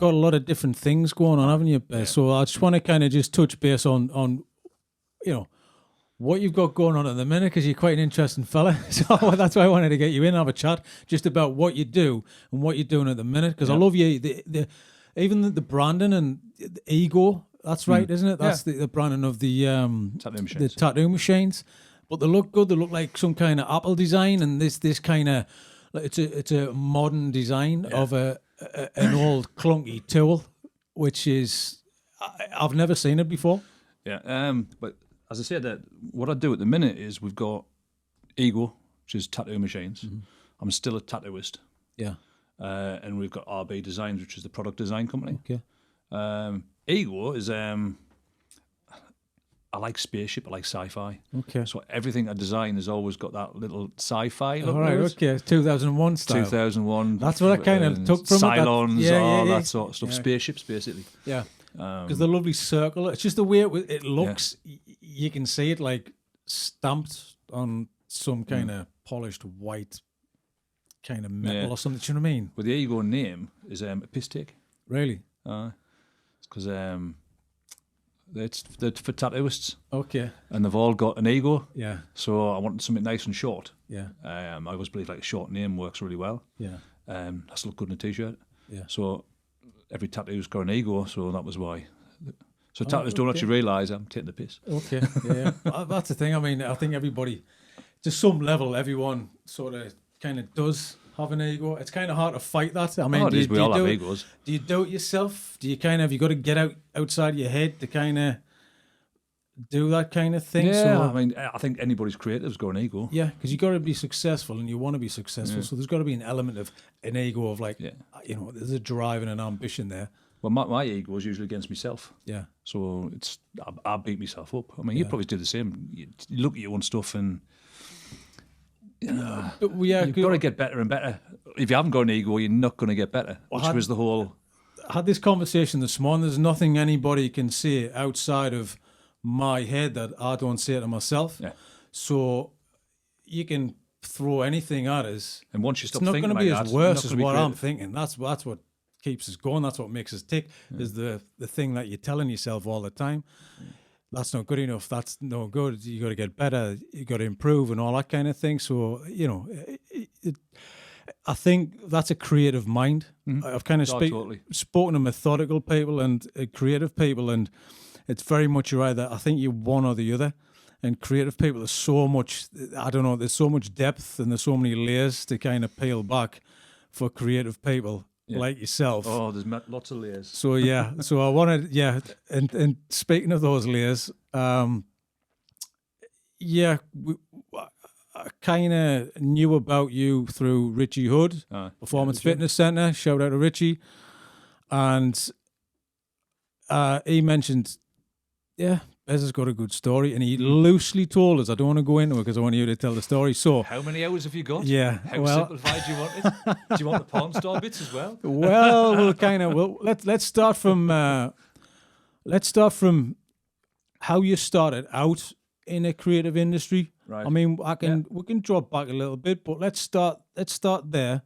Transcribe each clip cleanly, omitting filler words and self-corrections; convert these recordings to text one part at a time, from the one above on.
got a lot of different things going on, haven't you? Yeah. So I just want to kind of just touch base on what you've got going on at the minute, because you're quite an interesting fella. So that's why I wanted to get you in and have a chat just about what you do and what you're doing at the minute. Because I love you, even the branding and the Ego. That's right, isn't it? That's the branding of the tattoo machines. But they look good. They look like some kind of Apple design, and this kind of it's a modern design of an old clunky tool, which is I've never seen it before. Yeah, but as I said, that what I do at the minute is we've got Ego, which is tattoo machines. I'm still a tattooist. Yeah. And we've got RBDesigns, which is the product design company. Okay. Ego is I like spaceship, I like sci-fi. Okay. So everything I design has always got that little sci-fi look. All right, okay. 2001 style. 2001. That's what I kind of took from Cylons, it. all that sort of stuff. Spaceships, basically. Yeah. Because the lovely circle, it's just the way it looks. You can see it like stamped on some kind of polished white kind of metal or something. Do you know what I mean? Well, the Ego name is a piss take. Really? Because it's for tattooists. Okay. And they've all got an ego. Yeah. So I wanted something nice and short. Yeah. I always believe like a short name works really well. Yeah. That's look good in a t-shirt. Yeah. So every tattoo's got an ego, so that was why. So tattoos don't actually realise I'm taking the piss. Okay. Yeah. That's the thing. I mean, I think everybody, to some level, everyone sort of kind of does have an ego. It's kind of hard to fight that. I mean, we all have egos. Do you do it yourself? Do you have you got to get outside your head to kind of do that kind of thing? Yeah, so, I mean, I think anybody's creative's got an ego. Yeah, because you got to be successful and you want to be successful. So there's got to be an element of an ego of like, there's a drive and an ambition there. Well, my ego is usually against myself. Yeah. So I beat myself up. I mean, you probably do the same. You look at your own stuff and you've got to get better and better. If you haven't got an ego, you're not going to get better. Which was the whole. I had this conversation this morning. There's nothing anybody can say outside of my head that I don't say to myself. Yeah. So you can throw anything at us. And once you stop thinking, it's not going to be as worse as what I'm thinking. That's what keeps us going. That's what makes us tick. Is the thing that you're telling yourself all the time. That's not good enough. That's no good. You got to get better. You got to improve and all that kind of thing. So I think that's a creative mind. I've kind of spoken to methodical people and creative people, and it's very much right that I think you're one or the other. And creative people, there's so much. I don't know. There's so much depth and there's so many layers to kind of peel back for creative people. Like yourself. Oh, there's lots of layers. So so I wanted, and speaking of those layers, I kind of knew about you through Richie Hood, Performance Fitness Centre. Shout out to Richie, and he mentioned, Bez has got a good story, and he loosely told us, I don't want to go into it because I want you to tell the story. So, how many hours have you got? Yeah. How simplified do you want it? Do you want the porn star bits as well? Well, let's start from how you started out in a creative industry. Right. I mean, we can drop back a little bit, but let's start there.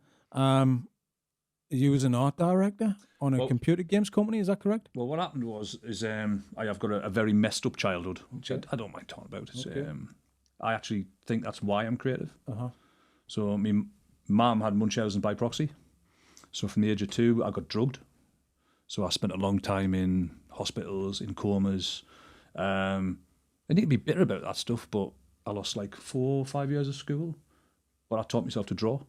You was an art director on a computer games company, is that correct? Well, what happened is I have got a very messed up childhood, which I don't mind talking about. I actually think that's why I'm creative. So my mum had Munchausen by proxy. So from the age of 2, I got drugged. So I spent a long time in hospitals, in comas. I need to be bitter about that stuff, but I lost like 4 or 5 years of school. But I taught myself to draw.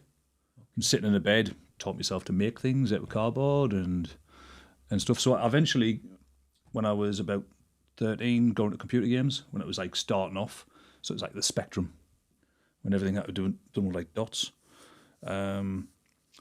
I'm sitting in a bed, taught myself to make things out of cardboard and stuff. So eventually, when I was about 13, going to computer games, when it was like starting off, so it was like the Spectrum, when everything had to do done with like dots.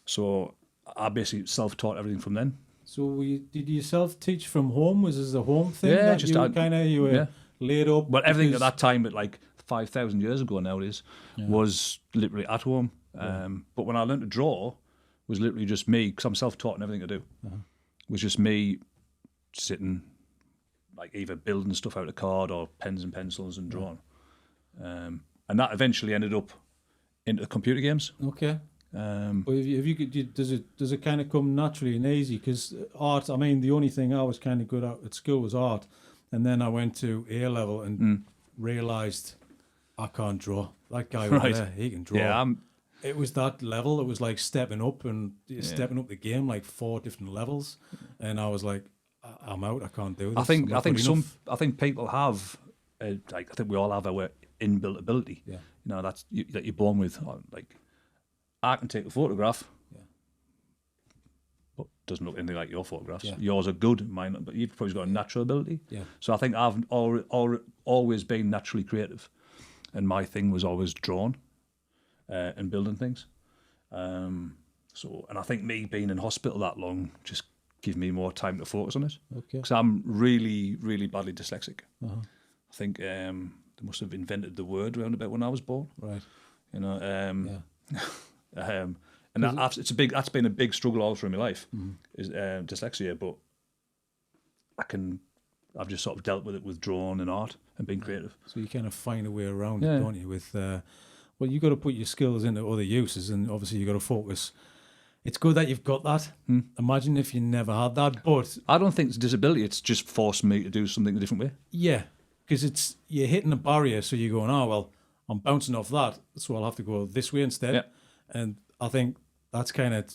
So I basically self-taught everything from then. So did you self-teach from home? Was this a home thing? Yeah, that you were laid up? Well, everything at that time, at like 5,000 years ago nowadays, was literally at home. But when I learned to draw, was literally just me, because I'm self-taught and everything I do. Was just me sitting, like either building stuff out of card or pens and pencils and drawing. And that eventually ended up into computer games. Okay. Well, does it kind of come naturally and easy? Because art, I mean, the only thing I was kind of good at school was art, and then I went to A level and realised I can't draw. That guy over there, he can draw. Yeah, it was that level. It was like stepping up stepping up the game, like 4 different levels, and I was like, I'm out. I can't do this. I think people have, like, I think we all have our inbuilt ability. Yeah, that you're born with. Like, I can take a photograph. Yeah. But doesn't look anything like your photographs. Yeah. Yours are good, mine, but you've probably got a natural ability. Yeah. So I think I've always been naturally creative, and my thing was always drawn and building things. And I think me being in hospital that long just give me more time to focus on it. Okay. Because I'm really, really badly dyslexic. Uh-huh. I think they must have invented the word around about when I was born. Right. And that's been a big struggle all through my life, is dyslexia. But I've just sort of dealt with it with drawing and art and being creative. So you kind of find a way around it, don't you? With well, you got to put your skills into other uses, and obviously you got to focus. It's good that you've got that. Imagine if you never had that. But I don't think it's a disability. It's just forced me to do something a different way. Yeah, because you're hitting a barrier, so you're going, oh, well, I'm bouncing off that, so I'll have to go this way instead. Yeah. And I think that's kind of,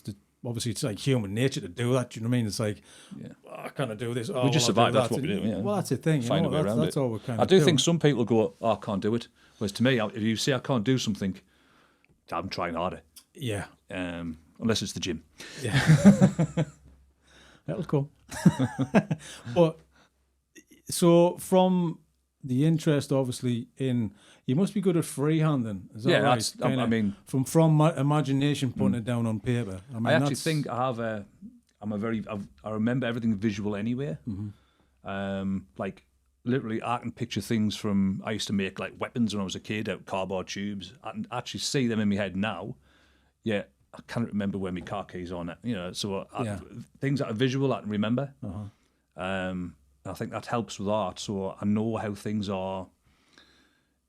obviously, it's like human nature to do that. Do you know what I mean? It's like, I can't do this. Oh, we just survive. That's what we do. Yeah. Well, that's the thing. Find a way around that's it. all we're kind of I do doing. think some people go, oh, I can't do it. Whereas to me, if you say I can't do something, I'm trying harder. Yeah. Unless it's the gym. Yeah. That'll come. But so from the interest, obviously, in, you must be good at freehanding. Is that right? I mean, from imagination, putting it down on paper. I mean, I actually think I have I remember everything visual anyway. Like, literally, I can picture things from, I used to make like weapons when I was a kid out of cardboard tubes. I can actually see them in my head now. Yeah, I can't remember where my car keys are on it. So things that are visual I can remember. I think that helps with art. So I know how things are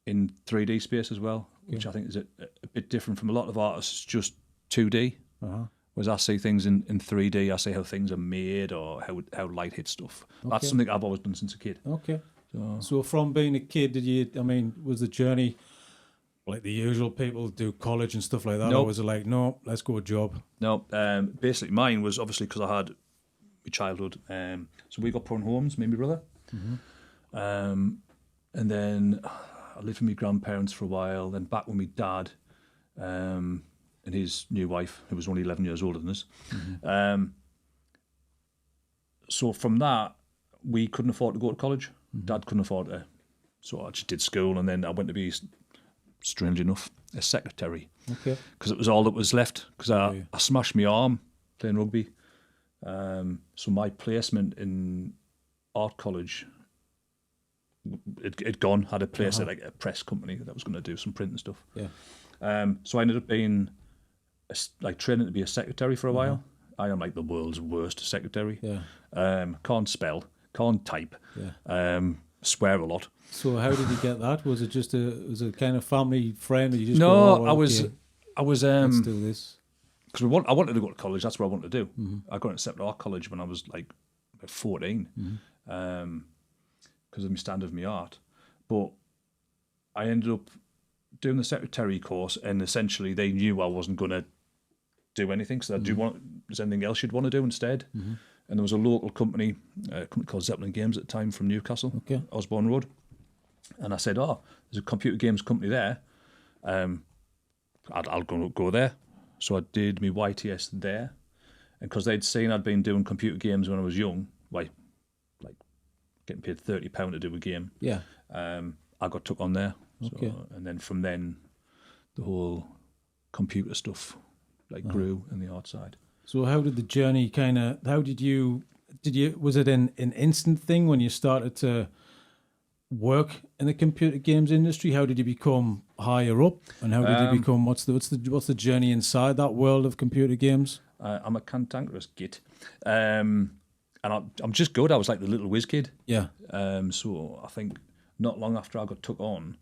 in 3D space as well, which I think is a bit different from a lot of artists, just 2D. Whereas I see things in 3D, I see how things are made or how light hits stuff. That's something I've always done since a kid. Okay. So from being a kid, was the journey like the usual people do college and stuff like that? Nope. Or was it like, no, let's go a job? No, basically mine was obviously because I had my childhood. So we got put in homes, me and my brother. And then I lived with my grandparents for a while, then back with my dad and his new wife, who was only 11 years older than us. So from that, we couldn't afford to go to college. Dad couldn't afford to. So I just did school, and then I went to be, strange enough, a secretary. Okay. Because it was all that was left, because I smashed my arm playing rugby. So my placement in art college, it'd gone, had a place at like a press company that was going to do some print and stuff. Yeah. So I ended up being training to be a secretary for a while. I am like the world's worst secretary. Yeah. Can't spell, can't type, swear a lot. So how did you get that? Was it kind of family friend? Or you just I was let's do this. Because I wanted to go to college. That's what I wanted to do. I got accepted to art college when I was like about 14, because of my standard of my art. But I ended up doing the secretary course, and essentially they knew I wasn't going to do anything. So there's anything else you'd want to do instead? And there was a local company, a company called Zeppelin Games at the time from Newcastle, Osborne Road. And I said, oh, there's a computer games company there. I'll go there. So I did my YTS there. And because they'd seen I'd been doing computer games when I was young, like getting paid £30 to do a game. Yeah. I got took on there. So, and then from then, the whole computer stuff grew in the art side. So how did the journey was it an instant thing when you started to work in the computer games industry? How did you become higher up, and how did you become, what's the journey inside that world of computer games? I'm a cantankerous git. And I'm just good. I was like the little whiz kid. Yeah. So I think not long after I got took on,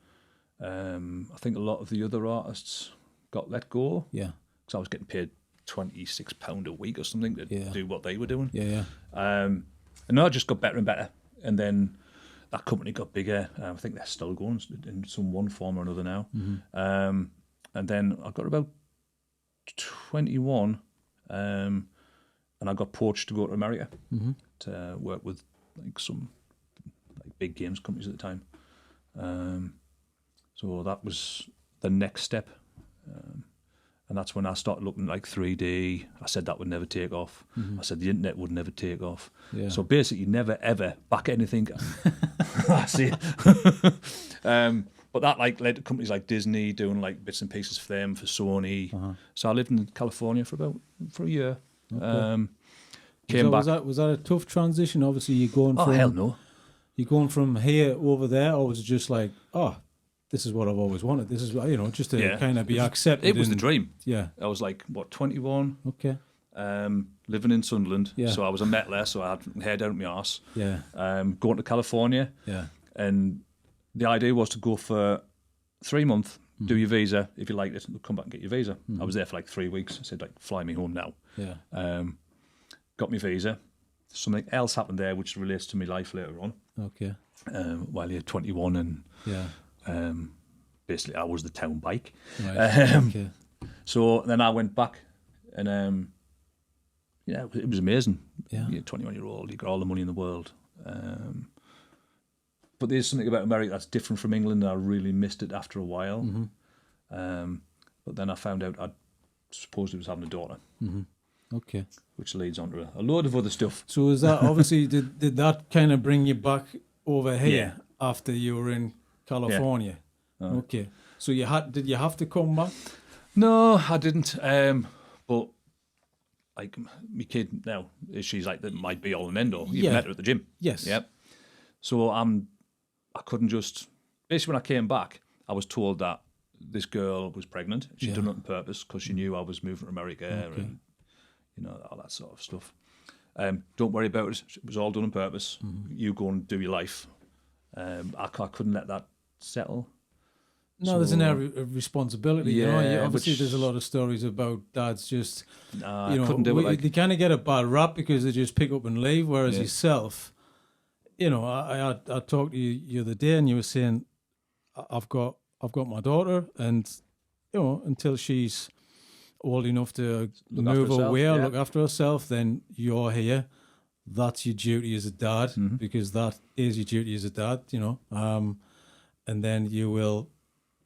I think a lot of the other artists got let go. Yeah. because I was getting paid £26 a week or something to do what they were doing. Yeah. And then I just got better and better. And then that company got bigger. I think they're still going in some one form or another now. And then I got about 21, and I got poached to go to America to work with like some like big games companies at the time. So that was the next step. And that's when I started looking like 3D. I said that would never take off. I said the internet would never take off. Yeah. So basically, never ever back anything. I see. But that like led to companies like Disney doing like bits and pieces for them, for Sony. So I lived in California for a year. Came back. Was that a tough transition? Obviously, you're going from hell no. You're going from here over there, or was it just like, this is what I've always wanted. This is, just to kind of be accepted. It was the dream. Yeah. I was like, 21? Okay. Living in Sunderland. Yeah. So I was a metaler, so I had hair down my arse. Yeah. Going to California. Yeah. And the idea was to go for 3 months, do your visa. If you liked it, come back and get your visa. I was there for like 3 weeks. I said, like, fly me home now. Yeah. Got my visa. Something else happened there which relates to my life later on. Okay. While you're 21 and... Yeah. Basically, I was the town bike. Right. Okay. So then I went back, and it was amazing. Yeah. You're a 21-year-old, you got all the money in the world. But there's something about America that's different from England, and I really missed it after a while. But then I found out I supposedly was having a daughter. Okay. Which leads on to a load of other stuff. So is that obviously did that kind of bring you back over here after you were in California? Yeah. Okay. So did you have to come back? No, I didn't. But like my kid now, she's like that might be all and end all. You've met her at the gym. Yes. Yep. So I couldn't just basically when I came back, I was told that this girl was pregnant. She'd done it on purpose because she knew I was moving to America and all that sort of stuff. Don't worry about it. It was all done on purpose. You go and do your life. I couldn't let that settle. No, there's an air of responsibility. Yeah, obviously there's a lot of stories about dads just, I couldn't do it. They kind of get a bad rap because they just pick up and leave. Whereas yourself, I talked to you the other day, and you were saying, I've got my daughter, and until she's old enough to move away or look after herself, then you're here. That's your duty as a dad, because that is your duty as a dad. And then you will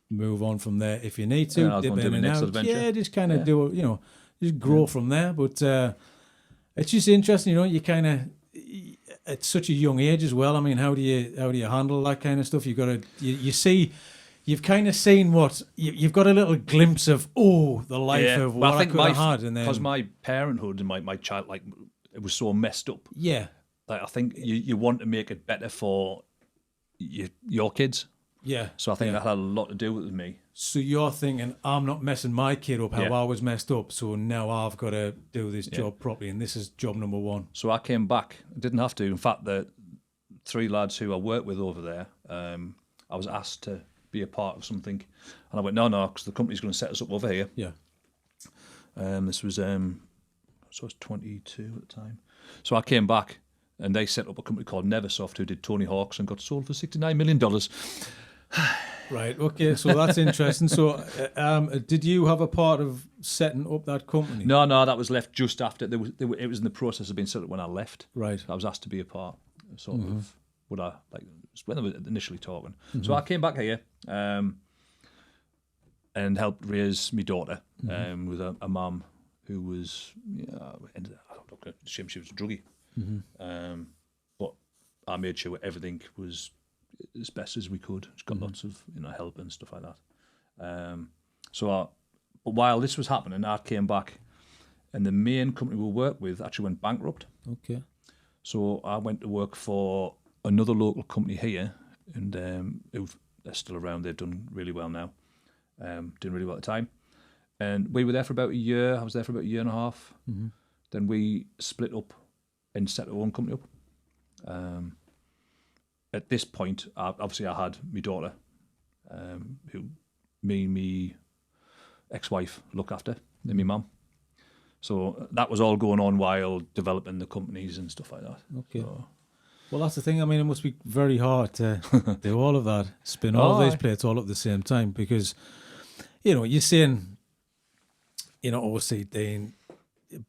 move on from there if you need to. Yeah, dip in and out. Adventure. Yeah, just kind of do it. Just grow from there. But it's just interesting. You kind of at such a young age as well. I mean, how do you handle that kind of stuff? You got to you see. You've kind of seen what you've got a little glimpse of. The life of what I could have had, and then because my parenthood and my child, like, it was so messed up. Yeah, like I think you want to make it better for your kids. Yeah. So I think that had a lot to do with me. So you're thinking, I'm not messing my kid up how I was messed up, so now I've got to do this job properly, and this is job number one. So I came back. I didn't have to. In fact, the 3 lads who I worked with over there, I was asked to be a part of something. And I went, no, because the company's going to set us up over here. Yeah. This was, so I was 22 at the time. So I came back, and they set up a company called Neversoft, who did Tony Hawk's and got sold for $69 million. Right, okay, so that's interesting. So did you have a part of setting up that company? No, that was left just after. It was in the process of being set up when I left. Right. I was asked to be a part, sort of, when they were initially talking. So I came back here and helped raise my daughter with a mum who was, I'm not going to assume she was a druggie. But I made sure everything was as best as we could. She's got lots of help and stuff like that. But while this was happening, I came back, and the main company we worked with actually went bankrupt. Okay. So I went to work for another local company here, and they're still around. They've done really well now. Doing really well at the time. And we were there for about a year. I was there for about a year and a half. Then we split up and set our own company up. At this point, obviously I had my daughter, who me and my ex-wife look after. and my mum. So that was all going on while developing the companies and stuff like that. Okay. So, Well, that's the thing. I mean, it must be very hard to do all of that, spin all these plates all at the same time, because, you're saying, OCD,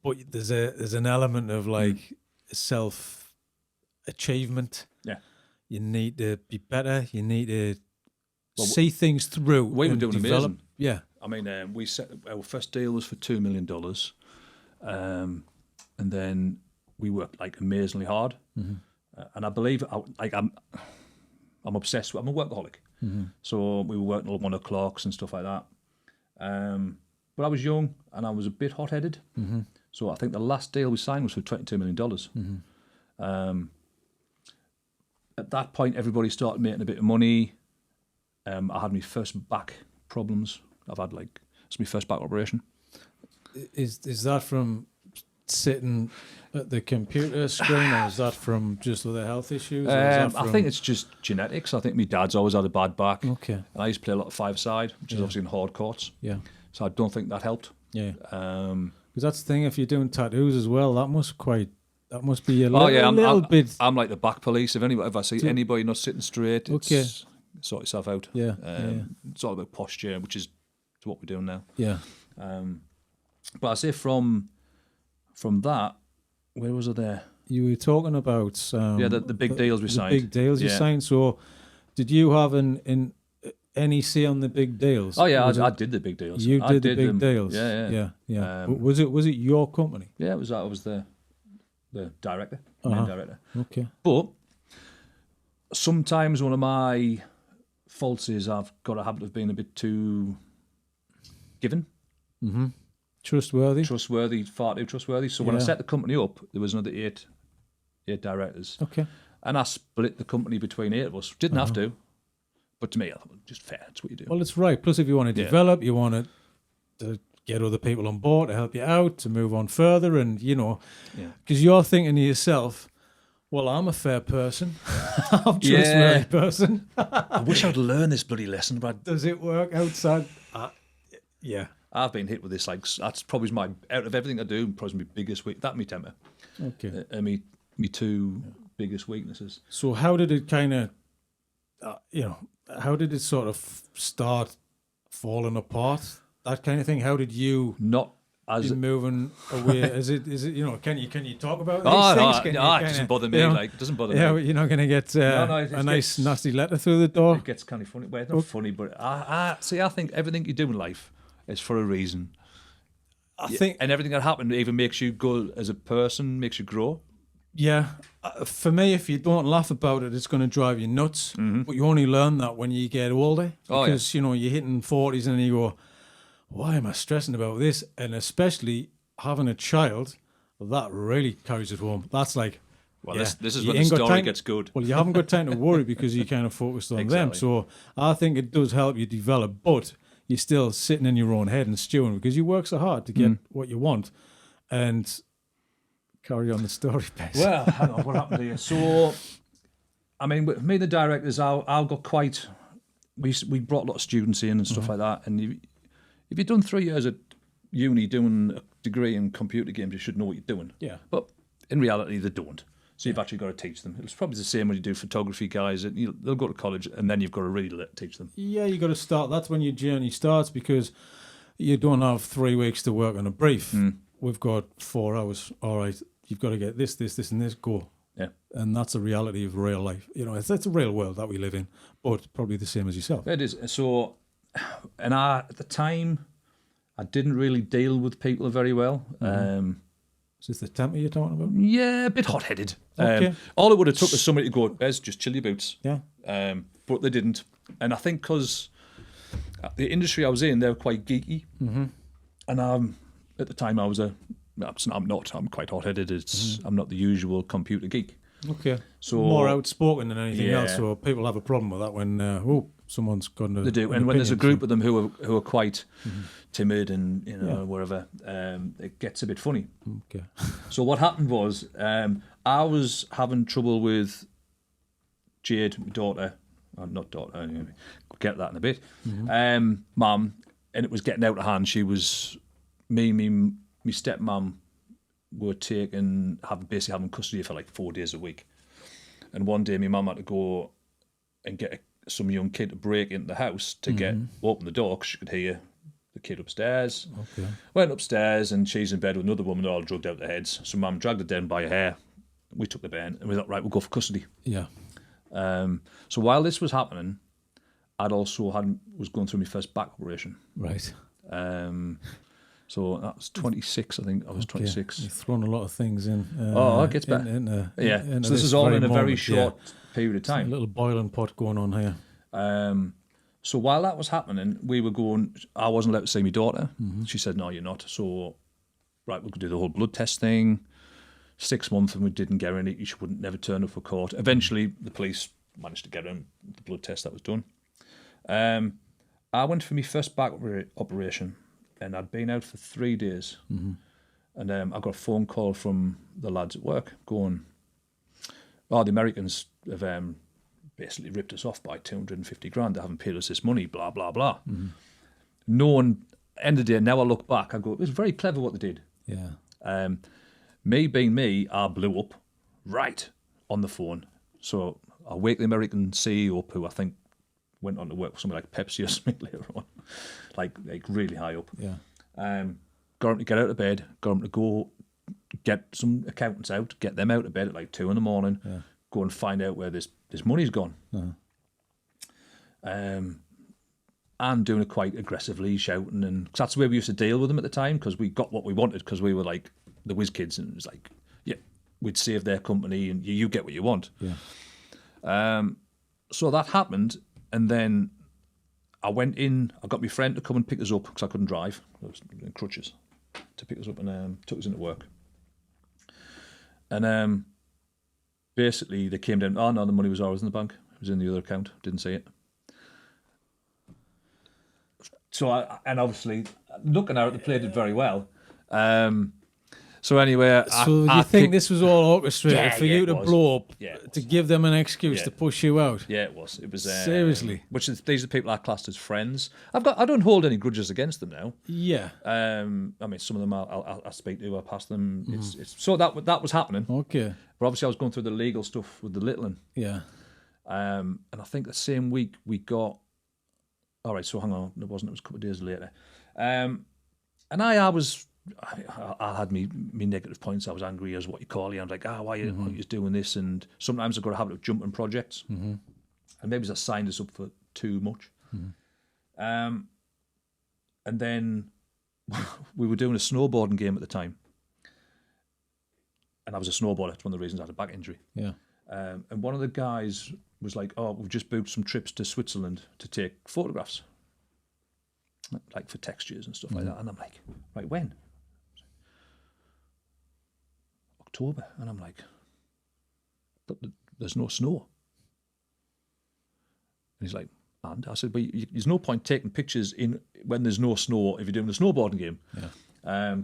but there's an element of like self-achievement. Yeah. You need to be better. You need to see things through. We were doing develop. amazing. Yeah. I mean, we set our first deal was for $2 million. And then we worked like amazingly hard. Mm-hmm. And I believe, I'm obsessed with, I'm a workaholic. Mm-hmm. So we were working till 1 o'clock and stuff like that. But I was young and I was a bit hot-headed. Mm-hmm. So I think the last deal we signed was for $22 million. Mm-hmm. At that point, everybody started making a bit of money. I had my first back problems. It's my first back operation. Is that from sitting at the computer screen, or is that from just other health issues? I think it's just genetics. I think my dad's always had a bad back. Okay. And I used to play a lot of five-side, which is obviously in hard courts. Yeah. So I don't think that helped. Yeah. Because that's the thing, if you're doing tattoos as well, that must be a little bit. I'm like the back police. If I see anybody not sitting straight, it's sort yourself out. Yeah. It's all about posture, which is what we're doing now. Yeah. But I say from that, where was I there? You were talking about the big deals we signed. Big deals you signed. So, did you have any say on the big deals? Oh yeah, I did the big deals. You did the big them. deals. Yeah. Was it your company? Yeah, it was. I was the director, main director. Okay. But sometimes one of my faults is I've got a habit of being a bit too given. Mm-hmm. Trustworthy, far too trustworthy. So when I set the company up, there was another eight directors. Okay. And I split the company between 8 of us. Didn't have to, but to me, I thought, just fair. That's what you do. Well, it's right. Plus, if you want to develop, you want to get other people on board to help you out, to move on further, and because you're thinking to yourself, well, I'm a fair person. I'm a trustworthy person. I wish I'd learned this bloody lesson, but does it work outside? Yeah. I've been hit with this. Like, that's probably out of everything I do, probably my biggest weak. That, me temper. Okay. Me two biggest weaknesses. So how did it kind of, how did it sort of start falling apart? That kind of thing. How did you be moving away? Is it can you talk about these things? It doesn't bother me. It doesn't bother me. Yeah, you're not going to get a nice nasty letter through the door. It gets kind of funny. Well, it's not funny, but I think everything you do in life is for a reason. I think, and everything that happened even makes you go as a person, makes you grow. Yeah, for me, if you don't laugh about it, it's going to drive you nuts. Mm-hmm. But you only learn that when you get older, because you're hitting 40s and you go, why am I stressing about this? And especially having a child, that really carries it home. That's like, this is when the story gets good. Well, you haven't got time to worry because you kind of focused on them. So I think it does help you develop, but you're still sitting in your own head and stewing because you work so hard to get what you want. And carry on the story, Pez. Well, hang on, what happened here? So, I mean, with me, the directors, I got quite. We brought a lot of students in and stuff like that. And if you've done 3 years at uni doing a degree in computer games, you should know what you're doing. Yeah. But in reality, they don't. So you've actually got to teach them. It's probably the same when you do photography guys. They'll go to college and then you've got to really teach them. Yeah, you got to start. That's when your journey starts because you don't have 3 weeks to work on a brief. We've got 4 hours. All right, you've got to get this, and this. Go. Yeah. And that's a reality of real life. It's a real world that we live in, but probably the same as yourself. It is. So, and at the time, I didn't really deal with people very well. Is this the temper you're talking about? Yeah, a bit hot-headed. Okay. All it would have took was somebody to go, Bez, just chill your boots. Yeah. But they didn't. And I think because the industry I was in, they were quite geeky. Mm-hmm. And at the time, I'm quite hot-headed. I'm not the usual computer geek. Okay. So more outspoken than anything else. So people have a problem with that when someone's gone to. They do, and when there's a group of them who are quite timid and wherever, it gets a bit funny. Okay. So what happened was, I was having trouble with Jade, my daughter. Not daughter. Anyway, get that in a bit. Mum, and it was getting out of hand. She was me stepmom were basically having custody for like 4 days a week. And one day, my mum had to go and get some young kid to break into the house to open the door because she could hear the kid upstairs. Okay. Went upstairs and she's in bed with another woman, all drugged out their heads. So mum dragged her down by her hair. We took the bairn and we thought, right, we'll go for custody. Yeah. So while this was happening, was going through my first back operation. Right. So that was 26, I think. I was 26. You've thrown a lot of things in. It gets better. Into So this is all in a very moment, short period of time. A little boiling pot going on here. So while that was happening, I wasn't allowed to see my daughter. She said, no, you're not. So, right, we could do the whole blood test thing. 6 months and we didn't get any. She would never turn up for court. Eventually, the police managed to get in the blood test that was done. I went for my first back operation and I'd been out for 3 days. And I got a phone call from the lads at work going, the Americans have basically ripped us off by 250 grand. They haven't paid us this money, blah, blah, blah. No one, end of the day, now I look back, I go, it was very clever what they did. Yeah. Me being me, I blew up right on the phone. So I wake the American CEO up, who I think went on to work for something like Pepsi or something later on, like really high up. Yeah. Got him to get out of bed, got him to go get some accountants out, get them out of bed at like 2 a.m, go and find out where this money's gone. And doing it quite aggressively, shouting, and cause that's the way we used to deal with them at the time, because we got what we wanted, because we were like the whiz kids, and it was like, yeah, we'd save their company, and you get what you want. Yeah. So that happened, and then I went in. I got my friend to come and pick us up because I couldn't drive. I was in crutches to pick us up, and took us into work. And basically, they came down. Oh no, the money was always in the bank. It was in the other account. Didn't see it. So and obviously, looking at it, they played it very well. So anyway, so you think this was all orchestrated for you to blow up, to give them an excuse to push you out? Yeah, it was. It was seriously. These are people I classed as friends. I don't hold any grudges against them now. Yeah. I mean, some of them I speak to. I pass them. It's so that was happening. Okay. But obviously, I was going through the legal stuff with the lighten. Yeah. And I think the same week we got. All right, so hang on, it wasn't. It was a couple of days later. And I had me negative points. I was angry as what you call it. I was like, why are you doing this? And sometimes I've got a habit of jumping projects. And maybe I signed us up for too much. And then we were doing a snowboarding game at the time. And I was a snowboarder. It's one of the reasons I had a back injury. Yeah. And one of the guys was like, we've just booked some trips to Switzerland to take photographs, like for textures and stuff like that. And I'm like, right, when? October. And I'm like, but there's no snow. And he's like, and I said, but there's no point taking pictures when there's no snow if you're doing a snowboarding game. Yeah.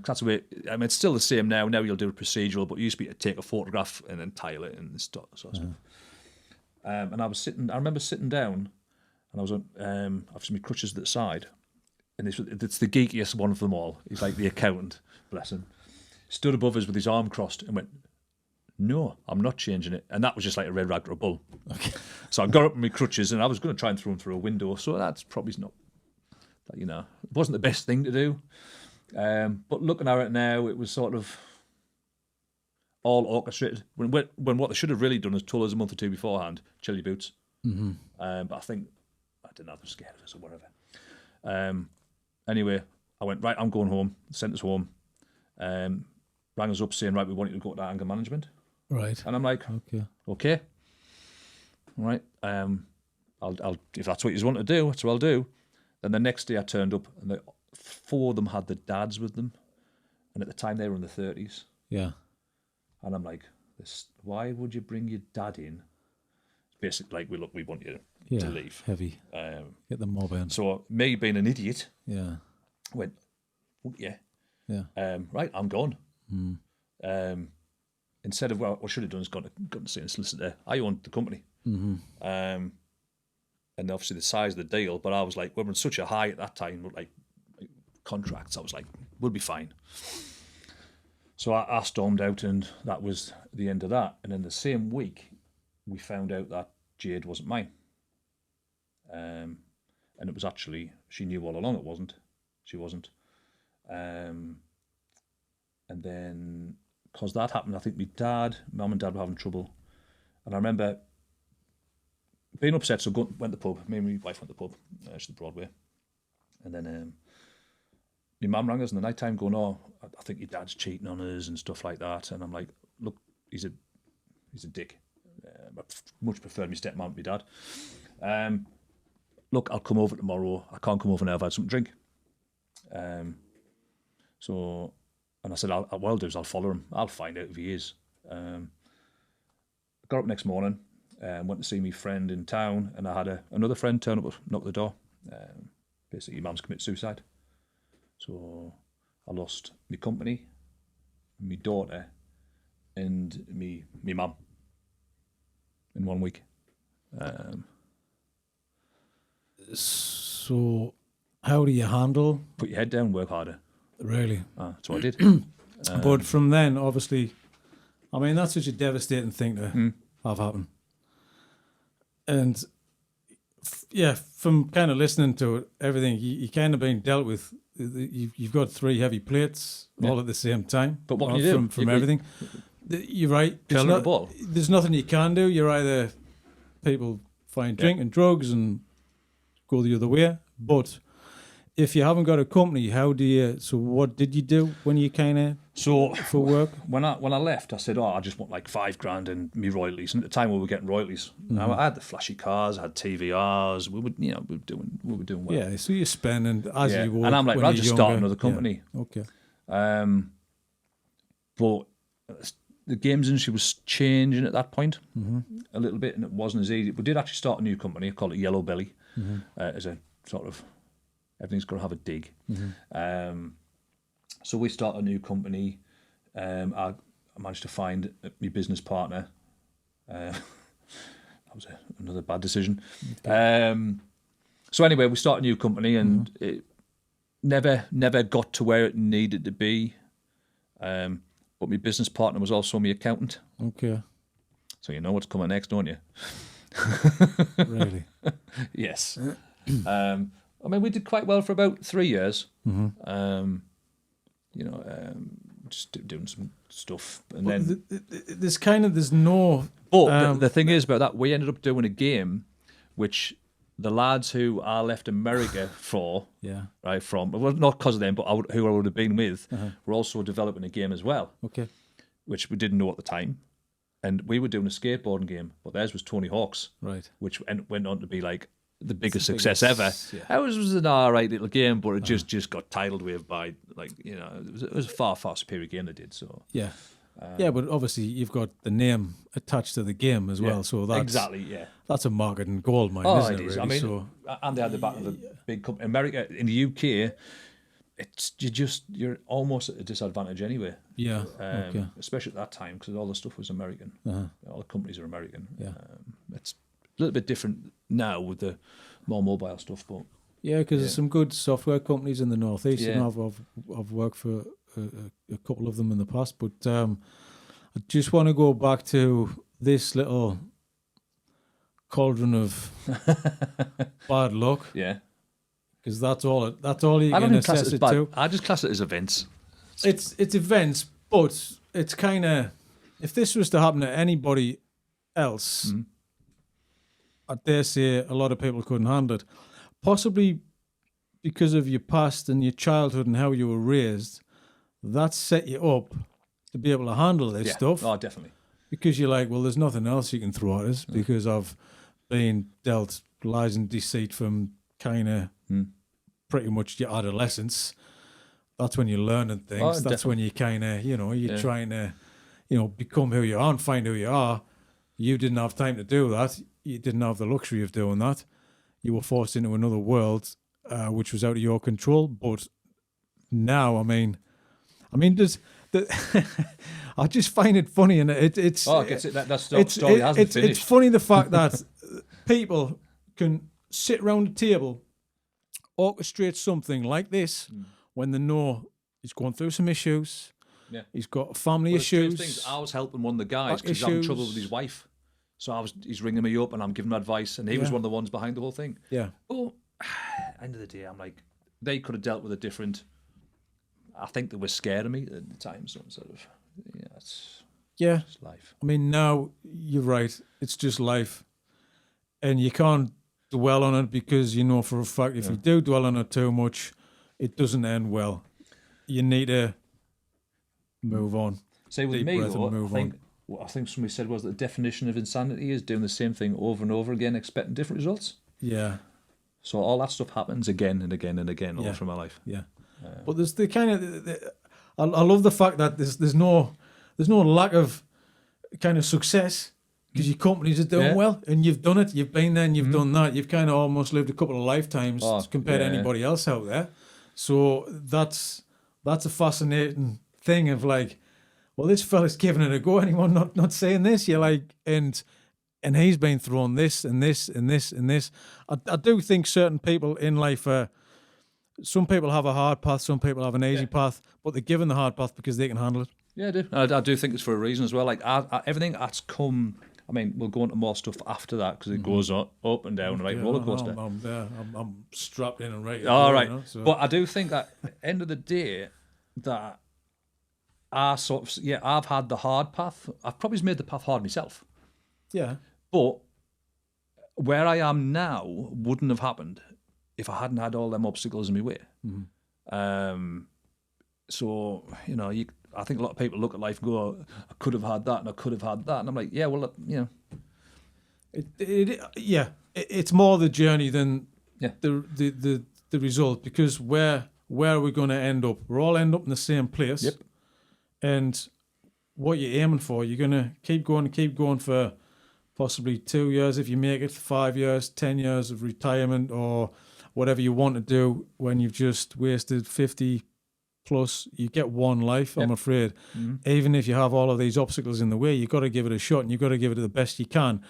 That's the way. I mean, it's still the same now. Now you'll do a procedural, but it used to be to take a photograph and then tile it and sort of stuff. And I remember sitting down, and I was on, obviously my crutches at the side, and it's the geekiest one of them all. He's like the accountant, bless him. Stood above us with his arm crossed and went, no, I'm not changing it. And that was just like a red rag or a bull. Okay. So I got up with my crutches, and I was going to try and throw him through a window. So that's probably not, it wasn't the best thing to do. But looking at it now, it was sort of all orchestrated. When what they should have really done is told us a month or two beforehand, chill your boots. But I think, I don't know, they're scared of us or whatever. Anyway, I went, right, I'm going home, sent us home. Rang us up saying, right, we want you to go to anger management. Right. And I'm like, okay. All right. I'll if that's what you want to do, that's what I'll do. Then the next day I turned up, and 4 of them had the dads with them. And at the time they were in the 30s. Yeah. And I'm like, why would you bring your dad in? It's basically like, we want you to leave. Heavy. Get the mob in. So me being an idiot, went, yeah. Right, I'm gone. Instead of what I should have done is gone to see a solicitor. I owned the company. And obviously the size of the deal, but I was like, we were on such a high at that time, like contracts. I was like, we'll be fine. So I stormed out, and that was the end of that. And in the same week, we found out that Jade wasn't mine. And it was actually, she knew all along it wasn't. She wasn't. And then, because that happened, I think Mum and Dad were having trouble. And I remember being upset, so went to the pub. Me and my wife went to the pub, to the Broadway. And then my mum rang us in the night time going, "Oh, I think your dad's cheating on us," and stuff like that. And I'm like, "Look, he's a dick. I much prefer my stepmom to my dad. Look, I'll come over tomorrow. I can't come over now. I've had something to drink." So, and I said, what I'll do is I'll follow him. I'll find out if he is. Got up next morning, went to see my friend in town, and I had another friend turn up, knock the door. Basically, your mum's committed suicide. So I lost my company, my daughter, and me mum in 1 week. So how do you handle? Put your head down, work harder. Really? That's what I did. But from then, obviously, I mean, that's such a devastating thing to have happen. And yeah, from kind of listening to it, everything, you kind of been dealt with. You've got 3 heavy plates all at the same time. But what can you do? From everything. You're right. Ball. There's nothing you can do. You're either people find drink and drugs and go the other way. But if you haven't got a company, how do you? So what did you do when you kind of for work? When I left, I said, I just want like $5,000 in me royalties. And at the time, we were getting royalties. Now I had the flashy cars, I had TVRs. We were doing well. Yeah, so you're spending as you work. And I'm like, I'll just start another company. Yeah. Okay. But the games industry was changing at that point a little bit, and it wasn't as easy. We did actually start a new company. I call it Yellow Belly, as a sort of, everything's got to have a dig. So we start a new company. I managed to find my business partner. That was another bad decision. So anyway, we start a new company, and it never got to where it needed to be. But my business partner was also my accountant. Okay. So you know what's coming next, don't you? Really? Yes. I mean, we did quite well for about 3 years. Just doing some stuff, and then there's no. But the thing is about that, we ended up doing a game, which the lads who I left America for, well, not because of them, but who I would have been with, were also developing a game as well. Okay. Which we didn't know at the time, and we were doing a skateboarding game, but theirs was Tony Hawk's, right? Which went on to be like the biggest success ever. Yeah. It was an alright little game, but it just got tidal wave by, like, it was a far superior game they did. So yeah. But obviously you've got the name attached to the game as well, so that's that's a marketing gold mine, isn't it? Really? I mean, and they had the back of a big company. America, in the UK, you're almost at a disadvantage anyway. Yeah, especially at that time, because all the stuff was American. All the companies are American. Yeah, it's a little bit different now with the more mobile stuff, but because there's some good software companies in the northeast, and I've worked for a couple of them in the past, but I just want to go back to this little cauldron of bad luck. Yeah, because that's all you can assess it to. I just class it as events. It's events, but it's kind of, if this was to happen to anybody else, I dare say a lot of people couldn't handle it. Possibly because of your past and your childhood and how you were raised, that set you up to be able to handle this stuff. Oh, definitely. Because you're like, well, there's nothing else you can throw at us because I've been dealt lies and deceit from kind of pretty much your adolescence. That's when you're learning things. Oh, that's definitely. when you kind of, you're trying to, become who you are and find who you are. You didn't have time to do that. You didn't have the luxury of doing that. You were forced into another world, which was out of your control. But now, I mean, does I just find it funny, and it's. Oh, I guess that story hasn't finished. It's funny the fact that people can sit around a table, orchestrate something like this when they know he's going through some issues. Yeah. He's got family Well, there's two issues. things. I was helping one of the guys Back because he's having issues. trouble with his wife. So he's ringing me up and I'm giving him advice, and he was Yeah. one of the ones behind the whole thing. Yeah. But end of the day, I'm like, they could have dealt with it different. I think they were scared of me at the time, so sort of, it's life. I mean, now you're right. It's just life, and you can't dwell on it because you know for a fact if you do dwell on it too much, it doesn't end well. You need to move on. See, with Deep me, breath though, and move on. what I think somebody said was that the definition of insanity is doing the same thing over and over again, expecting different results. Yeah. So all that stuff happens again and again and again all through my life. Yeah. But there's the kind of I love the fact that there's no lack of kind of success because your companies are doing well and you've done it. You've been there and you've done that. You've kind of almost lived a couple of lifetimes compared to anybody else out there. So that's a fascinating thing of like, well, this fella's giving it a go. Anyone not saying this? You're like, and he's been through this and this and this and this. I do think certain people in life some people have a hard path, some people have an easy path, but they're given the hard path because they can handle it. Yeah, I do. I do think it's for a reason as well. Like everything that's come. I mean, we'll go into more stuff after that because it goes up and down like roller coaster. I'm strapped in and ready. All right, so. But I do think that at the end of the day, that I've had the hard path. I've probably made the path hard myself. Yeah. But where I am now wouldn't have happened if I hadn't had all them obstacles in my way. So, I think a lot of people look at life and go, oh, I could have had that and I could have had that. And I'm like, yeah, well, It's more the journey than the result, because where are we going to end up? We're all end up in the same place. Yep. And what you're aiming for, you're going to keep going for possibly 2 years if you make it, 5 years, 10 years of retirement or whatever you want to do when you've just wasted 50 plus. You get one life, I'm afraid. Even if you have all of these obstacles in the way, you've got to give it a shot and you've got to give it the best you can.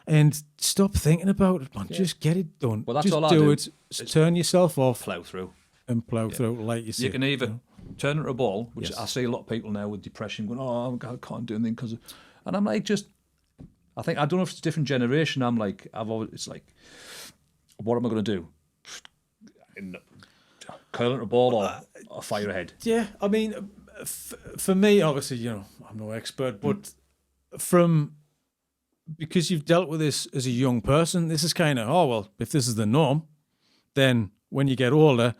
And stop thinking about it, man. Yeah. Just get it done. Well, that's just all I do it. Turn yourself off. Plough through. And plough through, like you said. You can either turn it to a ball, which I see a lot of people now with depression going, oh, I can't do anything because of... And I'm like, I don't know if it's a different generation. I'm like, it's like, what am I going to do? Curl into a ball or fire ahead? Yeah, I mean, for me, obviously, I'm no expert, but because you've dealt with this as a young person, this is kind of, if this is the norm, then when you get older,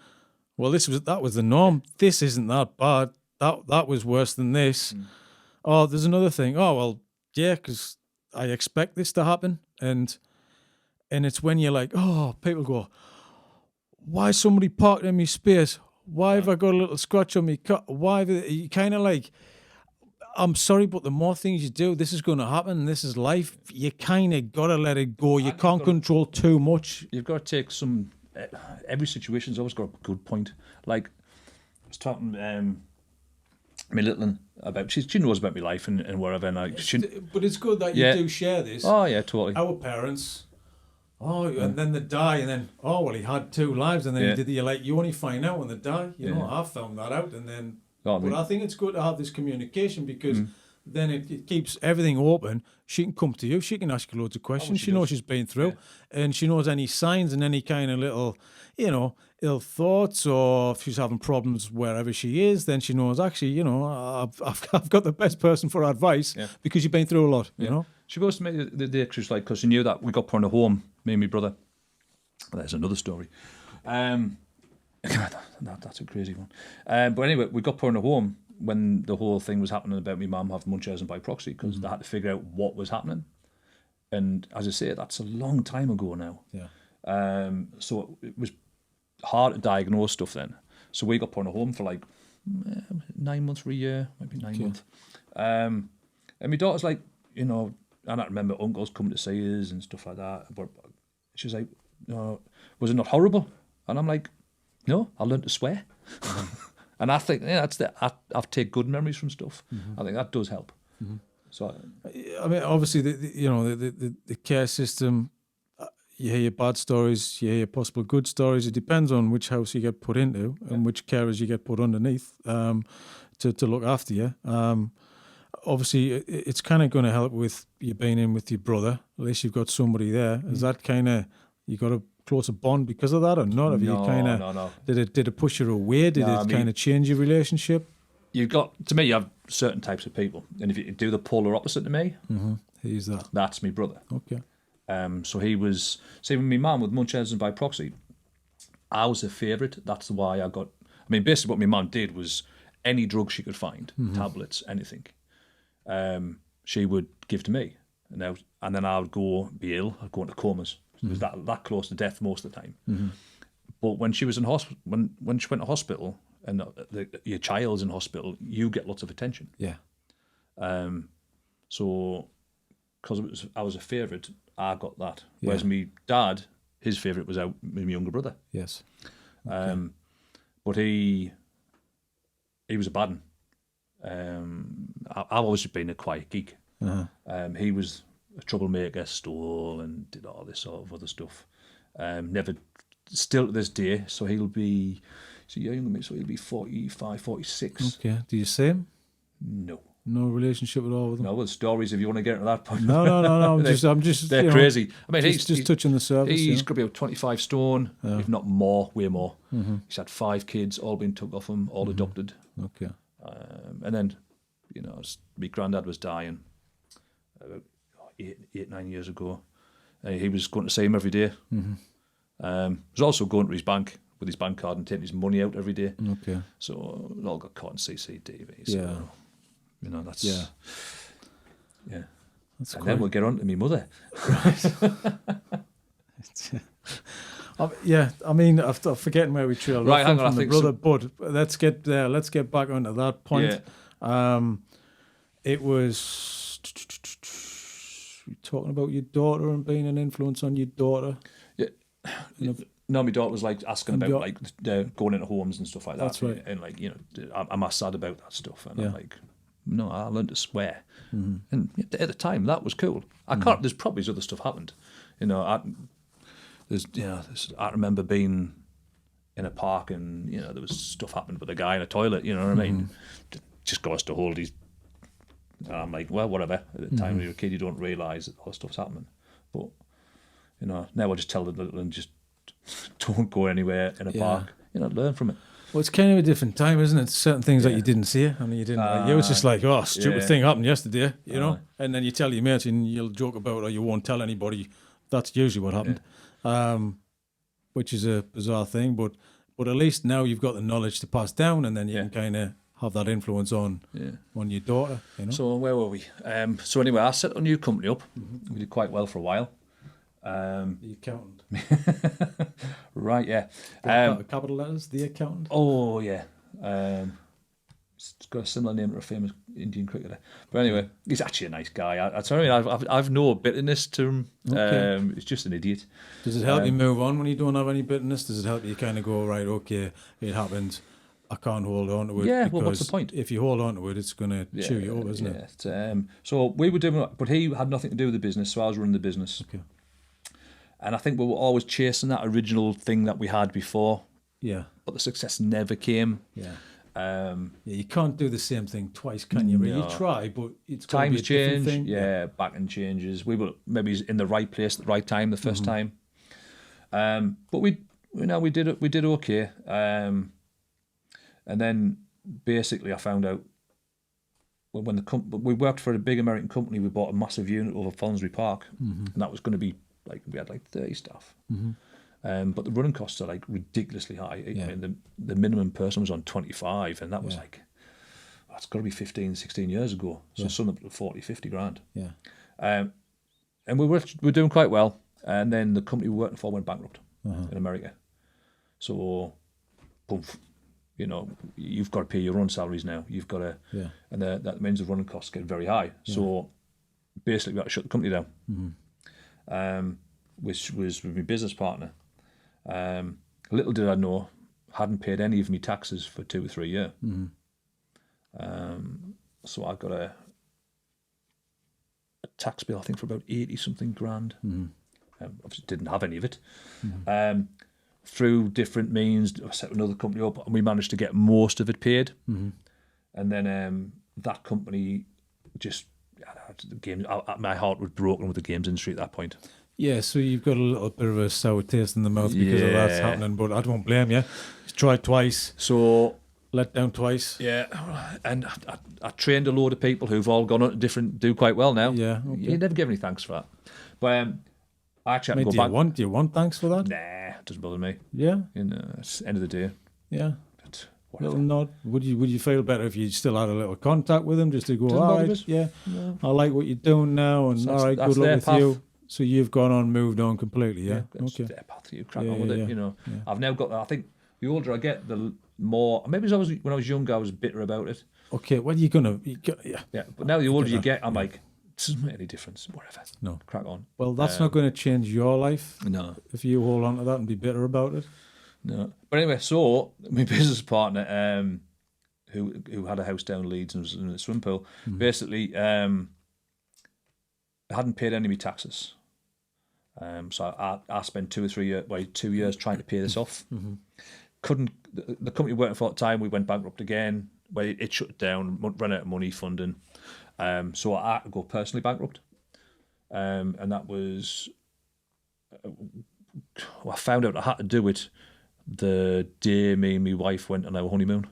well, that was the norm. This isn't that bad. That was worse than this. Oh, there's another thing. Oh, well, yeah, because I expect this to happen. And it's when you're like, people go, why is somebody parked in my space? Why have I got a little scratch on me car? Why? You kind of like, I'm sorry, but the more things you do, this is going to happen. This is life. You kind of got to let it go. You can't control too much. You've got to take some... every situation's always got a good point. Like, I was talking my little one about... She knows about my life and wherever. And but it's good that you do share this. Oh, yeah, totally. Our parents... and then they die, and then he had 2 lives, and then he did. You're like, you only find out when they die. I found that out, and then. But I think it's good to have this communication because then it keeps everything open. She can come to you. She can ask you loads of questions. She knows she's been through, and she knows any signs and any kind of little, ill thoughts, or if she's having problems wherever she is, then she knows actually, I've got the best person for advice because you've been through a lot. You know. She goes to me the day, she's like, because she knew that we got put in a home, me and my brother. There's another story. That's a crazy one. But anyway, we got put in a home when the whole thing was happening about my mum having Munchausen by proxy, because they had to figure out what was happening. And as I say, that's a long time ago now. Yeah. So it was hard to diagnose stuff then. So we got put in a home for like 9 months or a year, maybe 9 months. And my daughter's like, I don't remember uncles coming to see us and stuff like that. But she's like, was it not horrible? And I'm like, no, I learned to swear. And I think I've taken good memories from stuff. I think that does help. So, I mean, obviously, the care system, you hear bad stories, you hear possible good stories. It depends on which house you get put into and which carers you get put underneath to look after you. Obviously, it's kind of going to help with you being in with your brother. At least you've got somebody there. Is that kind of, you got a closer bond because of that or not? Have you kind of, no. Did it push you away? Did it kind of change your relationship? You have certain types of people. And if you do the polar opposite to me, Who's that? that's my brother. Okay. So he was, see, with my mum with Munchausen by proxy, I was a favourite. That's why I got, basically what my mum did was any drug she could find, tablets, anything, she would give to me. And then I would be ill, I'd go into comas. It was that close to death most of the time. But when she was in hospital, when she went to hospital and your child's in hospital, you get lots of attention. Yeah. So, because I was a favourite, I got that. Whereas my dad, his favourite was my younger brother. Yes. Okay. But he was a bad one. I've always been a quiet geek. He was a troublemaker, stole and did all this sort of other stuff. Never, still to this day, so he'll be, so you're younger than me, so he'll be 45, 46. Okay. Do you see him? No. No relationship at all with him? No, well, stories if you want to get into that point. No. I'm just. They're crazy. He's just touching the surface. He's got to be about 25 stone, if not more, way more. He's had 5 kids, all been took off him, all adopted. Okay. And then, my granddad was dying about 9 years ago. He was going to see him every day. He was also going to his bank with his bank card and taking his money out every day. Okay. So it all got caught in CCTV. So, that's... Yeah. That's and then we'll get on to my mother. I'm forgetting where we trailed right, off from the brother, but let's get there. Let's get back onto that point. Yeah. It was talking about your daughter and being an influence on your daughter. Yeah. No, my daughter was like asking about going into homes and stuff like that. That's right. And am I sad about that stuff? And I'm like, no, I learned to swear. And at the time, that was cool. I can't. There's probably other stuff happened. I remember being in a park and there was stuff happened with a guy in a toilet. You know what I mean? Just got us to hold his. I'm like, well, whatever. At the time when you're a kid, you don't realise that all stuff's happening. But now I just tell them and just don't go anywhere in a park. Learn from it. Well, it's kind of a different time, isn't it? Certain things that you didn't see. You didn't. You was just like, oh, stupid thing happened yesterday, and then you tell your mates and you'll joke about it or you won't tell anybody. That's usually what happened, which is a bizarre thing. But at least now you've got the knowledge to pass down, and then you can kind of have that influence on your daughter. So where were we? So anyway, I set a new company up. We did quite well for a while. The accountant. Right, yeah. Capital letters, the accountant. Oh, yeah. It's got a similar name to a famous Indian cricketer. But anyway, he's actually a nice guy. I've no bitterness to him. Okay. He's just an idiot. Does it help you move on when you don't have any bitterness? Does it help you kind of go, right, okay, it happened, I can't hold on to it? Yeah, well, what's the point? If you hold on to it, it's going to chew you up, isn't it? So we were doing, but he had nothing to do with the business, so I was running the business. Okay. And I think we were always chasing that original thing that we had before. Yeah. But the success never came. Yeah. You can't do the same thing twice, can you? No. You try, but it's got to be a different thing. Yeah, backing changes. We were maybe in the right place at the right time the first time. But we did okay. And then basically I found out when we worked for a big American company, we bought a massive unit over Fonsbury Park, and that was going to be we had 30 staff. But the running costs are ridiculously high. I mean, the minimum person was on 25, and that was that's got to be 15, 16 years ago. So something up to 40, 50 grand. Yeah. And we were doing quite well. And then the company we were working for went bankrupt in America. So, boom, you've got to pay your own salaries now. You've got to, and that means the running costs get very high. So basically, we had to shut the company down. Which was with my business partner. Little did I know, hadn't paid any of my taxes for 2 or 3 years. So I got a tax bill, I think, for about 80 something grand. obviously didn't have any of it. Through different means, I set another company up, and we managed to get most of it paid. And then that company just, the game. My heart was broken with the games industry at that point. Yeah, so you've got a little bit of a sour taste in the mouth because of that's happening, but I don't blame you. You tried twice. So let down twice. Yeah, and I trained a load of people who've all gone on to different, do quite well now. Yeah, okay. You never give any thanks for that. But I actually had to go back. Do you want thanks for that? Nah, it doesn't bother me. Yeah. It's the end of the day. Yeah. But little nod. Would you feel better if you still had a little contact with them just to go, all right, yeah, no. I like what you're doing now, and all right, good luck with path. You. So you've gone on, moved on completely, yeah? Okay. Their path, you crack on with it, you know. Yeah. I've now got, I think the older I get, the more, maybe when I was younger, I was bitter about it. Okay, well, you're going to, yeah, but now the older you get, I'm like, this doesn't make any difference, whatever. No. Crack on. Well, that's not going to change your life. No. If you hold on to that and be bitter about it. No. But anyway, so my business partner, who had a house down Leeds and was in a swimming pool, basically hadn't paid any of my taxes. So I spent 2 years trying to pay this off. Couldn't. The company working for at the time, we went bankrupt again. Well, it shut down, ran out of money funding. So I had to go personally bankrupt. And that was. I found out I had to do it the day me and my wife went on our honeymoon.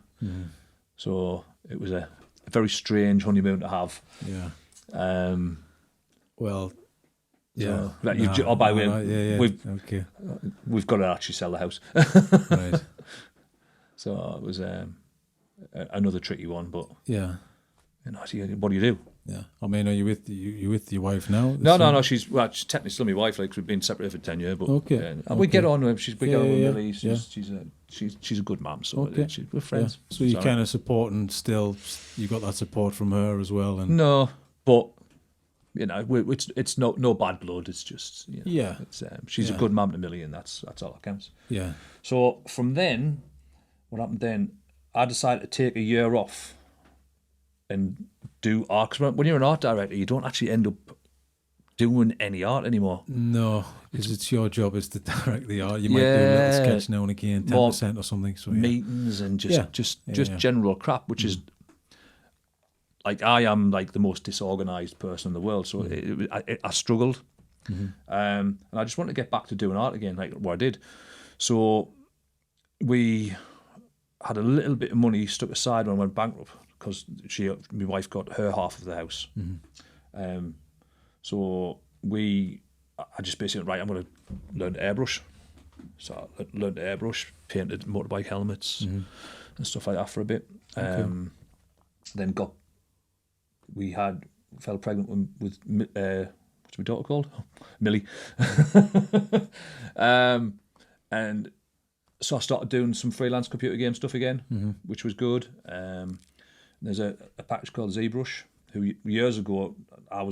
So it was a very strange honeymoon to have. Yeah. Well. Yeah. So, by the way, we've got to actually sell the house. Right. So it was another tricky one, but yeah. You know, what do you do? Yeah. I mean, are you with your wife now? No. She's technically still my wife. Like, we've been separated for 10 years, but okay. We get on with her. We get on with Millie. She's a good mum, so we're friends. Yeah. So you kind of support, and still you got that support from her as well. And no, but. You know, it's no bad blood. It's just she's a good mum to Millie, and that's all that counts. Yeah. So from then, what happened then? I decided to take a year off and do art. Because when you're an art director, you don't actually end up doing any art anymore. No, because it's your job is to direct the art. You might do a little sketch now and again, 10% or something. So meetings and just general crap, which is. Like, I am like the most disorganized person in the world, so I struggled, and I just wanted to get back to doing art again, like what I did. So we had a little bit of money stuck aside when I went bankrupt because my wife got her half of the house. So I just basically went, right, I'm going to learn to airbrush. So I learned to airbrush, painted motorbike helmets and stuff like that for a bit. Then fell pregnant with what's my daughter called? Millie. And so I started doing some freelance computer game stuff again, which was good. There's a package called ZBrush, who years ago I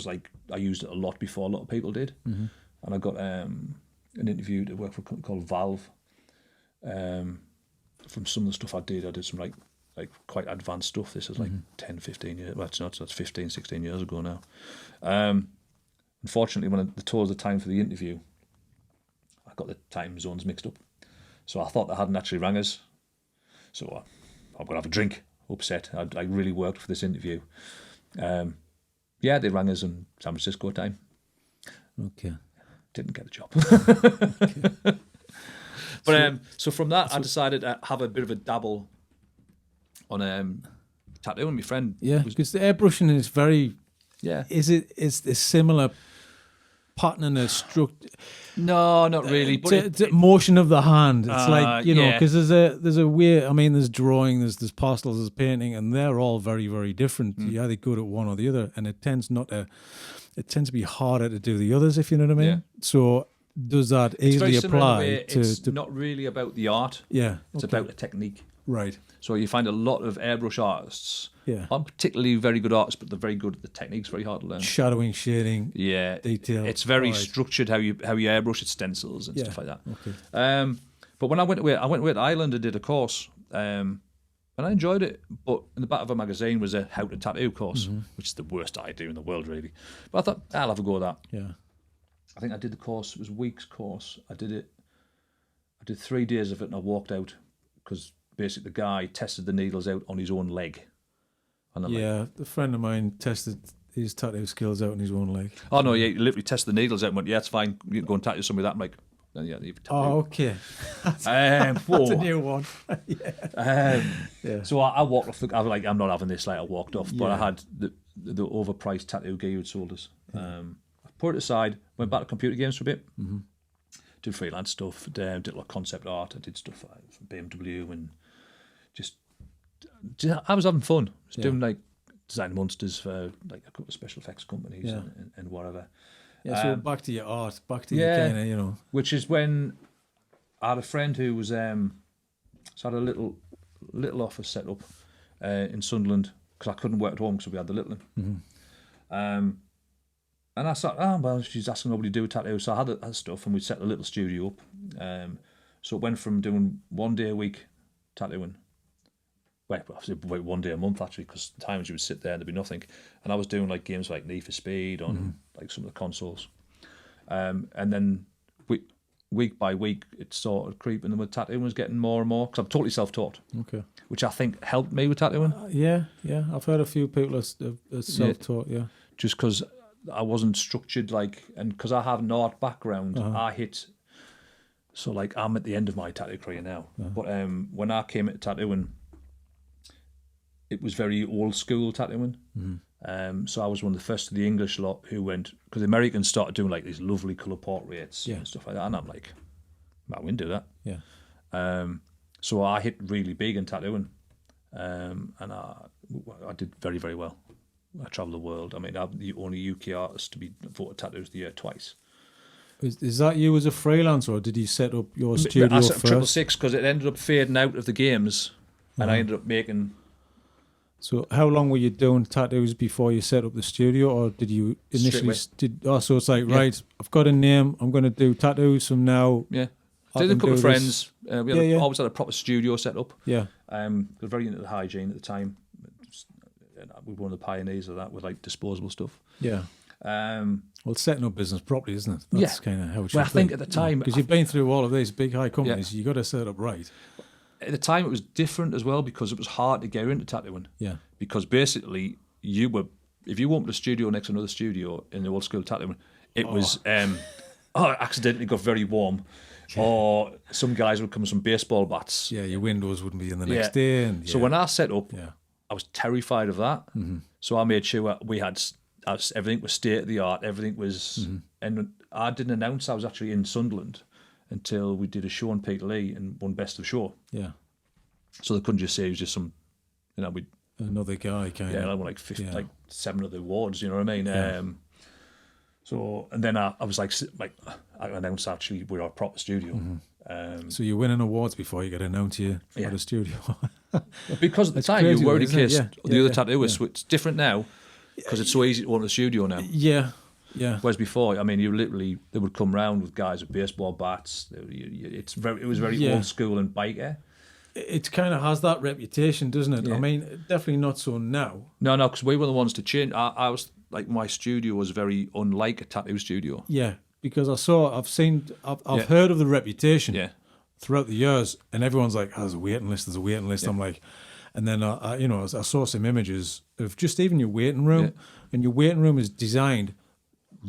used it a lot before a lot of people did. And I got an interview to work for a company called Valve. From some of the stuff I did some like quite advanced stuff. This is like 10, 15 years. Well, it's not. So that's 15, 16 years ago now. Unfortunately, when they told us the time for the interview, I got the time zones mixed up. So I thought they hadn't actually rang us. So I'm going to have a drink. Upset. I really worked for this interview. They rang us in San Francisco time. Okay. Didn't get the job. But so from that, I decided to have a bit of a dabble on tattooing. My friend, because the airbrushing is very, Is a similar pattern and structure? No, not really. But motion of the hand. It's like because there's a way. I mean, there's drawing, there's pastels, there's painting, and they're all very, very different. You're either good at one or the other, and it tends to be harder to do the others, if you know what I mean. Yeah. So does that easily apply to? It's not really about the art. Yeah, it's about the technique. Right. So you find a lot of airbrush artists aren't particularly very good artists, but they're very good at the techniques. Very hard to learn. Shadowing, shading, detail. It's very structured how you airbrush its stencils and stuff like that. Okay. But when I went away to Ireland and did a course, and I enjoyed it. But in the back of a magazine was a how to tattoo course, which is the worst idea in the world, really. But I thought I'll have a go at that. Yeah. I think I did the course. It was a week's course. I did 3 days of it, and I walked out because basically the guy tested the needles out on his own leg. And yeah, a friend of mine tested his tattoo skills out on his own leg. Oh no, yeah, he literally tested the needles out and went, yeah, it's fine. You can go and tattoo somebody with that. I'm like, yeah, you've tattooed. Oh, okay. That's a new one. Yeah. So I walked off. I was like, I'm not having this. Like I walked off, but Yeah. I had the overpriced tattoo gear who'd sold us. I put it aside. Went back to computer games for a bit. Mm-hmm. Did freelance stuff. Did a lot of concept art. I did stuff for BMW and just I was having fun. I was doing like design monsters for like a couple of special effects companies and whatever. Yeah, so back to your art, back to your kind of, you know. Which is when I had a friend who was, so I had a little office set up in Sunderland because I couldn't work at home because we had the little one. Mm-hmm. And I thought, well, she's asking nobody to do a tattoo. So I had that stuff and we set a little studio up. So it went from doing 1 day a week tattooing. Well, about 1 day a month actually, because times you would sit there and there'd be nothing. And I was doing like games like Need for Speed on like some of the consoles. And then week by week, it started creeping, and the tattooing was getting more and more because I'm totally self-taught. Okay. Which I think helped me with tattooing. Yeah. I've heard a few people are self-taught. Yeah. Just because I wasn't structured and because I have an art background, I hit. So like I'm at the end of my tattoo career now, but when I came into tattooing, it was very old school tattooing. Mm-hmm. So I was one of the first of the English lot who went, because the Americans started doing like these lovely colour portraits and stuff like that, and I'm like, I wouldn't do that. Yeah. So I hit really big in tattooing, and I did very, very well. I travelled the world. I mean, I'm the only UK artist to be voted Tattoos of the Year twice. Is that you as a freelancer, or did you set up your studio I set up first? Triplesix because it ended up fading out of the games, and I ended up making. So how long were you doing tattoos before you set up the studio, or did you initially so it's like, right, I've got a name, I'm going to do tattoos from now. Yeah. Did a couple of friends. We always had a proper studio set up. Yeah. We were very into the hygiene at the time. We were one of the pioneers of that with like disposable stuff. Yeah. Well, setting up business properly, isn't it? That's kind of how it should be. I think at the time, because you've been through all of these big high companies, you got to set it up right. At the time, it was different as well because it was hard to get into tattooing. Yeah. Because basically, if you opened a studio next to another studio in the old school tattooing, it was it accidentally got very warm. Yeah. Or some guys would come with some baseball bats. Yeah, your windows wouldn't be in the next day. And, So when I set up, I was terrified of that. Mm-hmm. So I made sure we had everything was state of the art. Everything was, and I didn't announce I was actually in Sunderland until we did a show on Peterlee and won Best of Show. Yeah. So they couldn't just say it was just some, another guy kind of. Yeah, I won like 7 of the awards. You know what I mean? Yeah. So and then I was like I announced actually we're our proper studio. Mm-hmm. So you're winning awards before you get announced you at a studio. Because at the time you were already kissed the other tattooists. So it's different now because it's so easy to own a studio now. Yeah. Yeah. Whereas before, I mean, they would come round with guys with baseball bats. It was very old school and biker. It kind of has that reputation, doesn't it? Yeah. I mean, definitely not so now. No, because we were the ones to change. I was like, my studio was very unlike a tattoo studio. Yeah, because I've heard of the reputation throughout the years, and everyone's like, there's a waiting list. Yeah. I'm like, and then I saw some images of just even your waiting room, and your waiting room is designed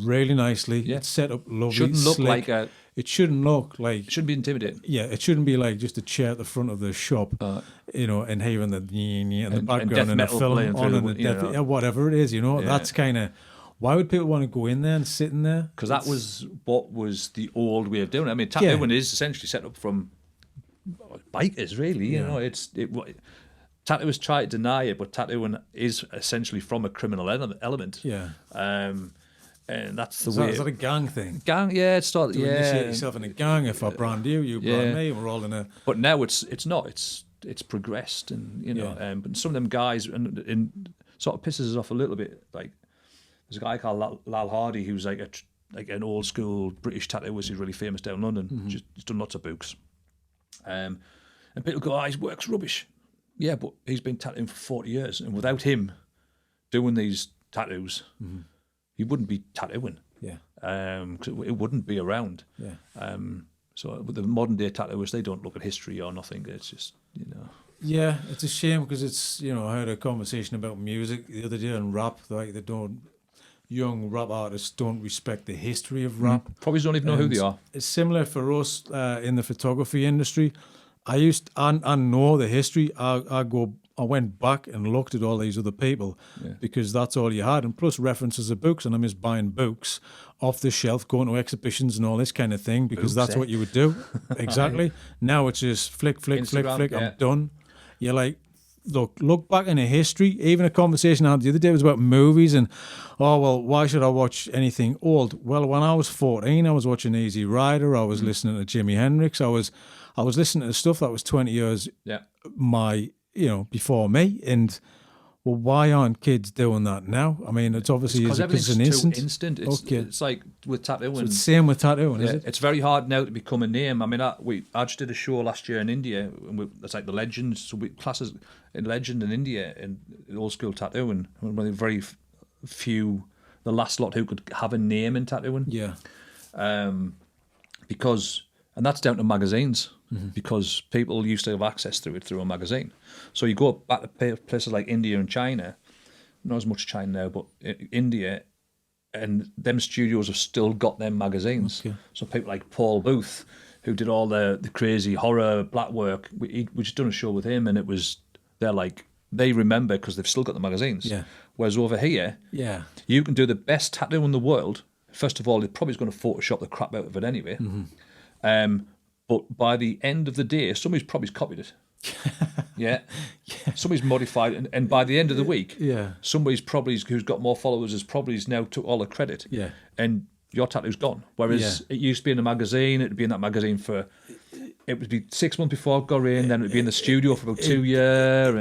really nicely. Yeah. It's set up lovely. Shouldn't look slick. It shouldn't look like. It shouldn't be intimidating. Yeah, it shouldn't be like just a chair at the front of the shop, and hearing the and the background and the film on and whatever it is. That's kind of. Why would people want to go in there and sit in there? Because that was what was the old way of doing it. I mean, tattooing is essentially set up from bikers, really. Tattooers try to deny it, but tattooing is essentially from a criminal element. Yeah. And that's the way. Is that a gang thing? Gang, yeah. It started. To initiate yourself in a gang. If I brand you brand me. We're all in a. But now it's not. It's progressed, and but some of them guys and sort of pisses us off a little bit. Like there's a guy called Lal Hardy who's like an old school British tattooist who's really famous down London. Mm-hmm. Just done lots of books. And people go, his work's rubbish. Yeah, but he's been tattooing for 40 years, and without him doing these tattoos. Mm-hmm. He wouldn't be tattooing. Yeah. 'cause it wouldn't be around. Yeah. So with the modern day tattooists, they don't look at history or nothing. It's just, Yeah, it's a shame because it's, I had a conversation about music the other day and rap. Like young rap artists don't respect the history of rap. Probably don't even know who they are. It's similar for us in the photography industry. I know the history. I went back and looked at all these other people because that's all you had, and plus references of books. And I miss buying books off the shelf, going to exhibitions and all this kind of thing because that's what you would do. Exactly. Now it's just flick, Instagram, flick. I'm done. You're like, look back in the history. Even a conversation I had the other day was about movies and, why should I watch anything old? Well, when I was 14, I was watching Easy Rider. I was listening to Jimi Hendrix. I was listening to stuff that was 20 years before me. And well, why aren't kids doing that now? I mean, it's obviously because everything's too instant. It's like with tattooing. So it's the same with tattooing, is it? It's very hard now to become a name. I mean, I just did a show last year in India. And it's like the legends. So we classes in legend in India in old school tattooing. One of the very few, the last lot who could have a name in tattooing. Yeah. And that's down to magazines. Because people used to have access to it through a magazine. So you go back to places like India and China, not as much China now, but India, and them studios have still got them magazines. Okay. So people like Paul Booth, who did all the crazy horror black work, we just done a show with him, and they remember because they've still got the magazines. Yeah. Whereas over here, you can do the best tattoo in the world. First of all, they're probably going to Photoshop the crap out of it anyway. But by the end of the day, somebody's probably copied it. Somebody's modified it. And by the end of the week, somebody's probably, who's got more followers, has probably now took all the credit. Yeah. And your tattoo's gone. Whereas it used to be in a magazine, it'd be in that magazine it would be 6 months before I got in, then it would be in the studio for about 2 years.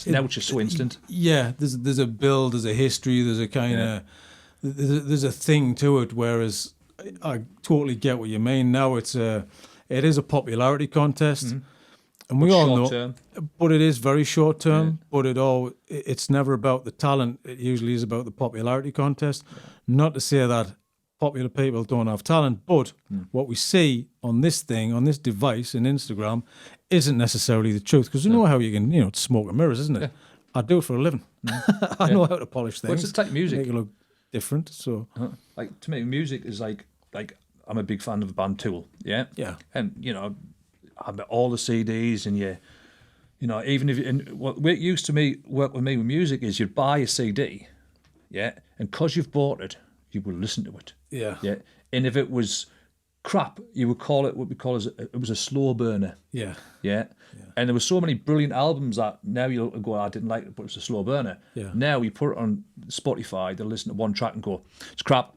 And now it's just so instant. Yeah, there's a build, there's a history, there's a kind of, there's a thing to it, whereas I totally get what you mean. Now it is a popularity contest, and we all know, term. But it is very short term. But it's never about the talent. It usually is about the popularity contest. Not to say that popular people don't have talent, but what we see on this thing, on this device, in Instagram, isn't necessarily the truth. Because you know how you can, it's smoke and mirrors, isn't it? Yeah. I do it for a living. I know how to polish things. Well, it's a type of music. Make it look different. So, like to me, music is like. I'm a big fan of the band Tool, yeah, and I've got all the CDs, and even if what it used to work with me with music is you'd buy a CD, and because you've bought it, you will listen to it, and if it was crap, you would call it what we call it was a slow burner, and there were so many brilliant albums that now you'll go, I didn't like it, but it's a slow burner. Now you put it on Spotify, they'll listen to one track and go, it's crap,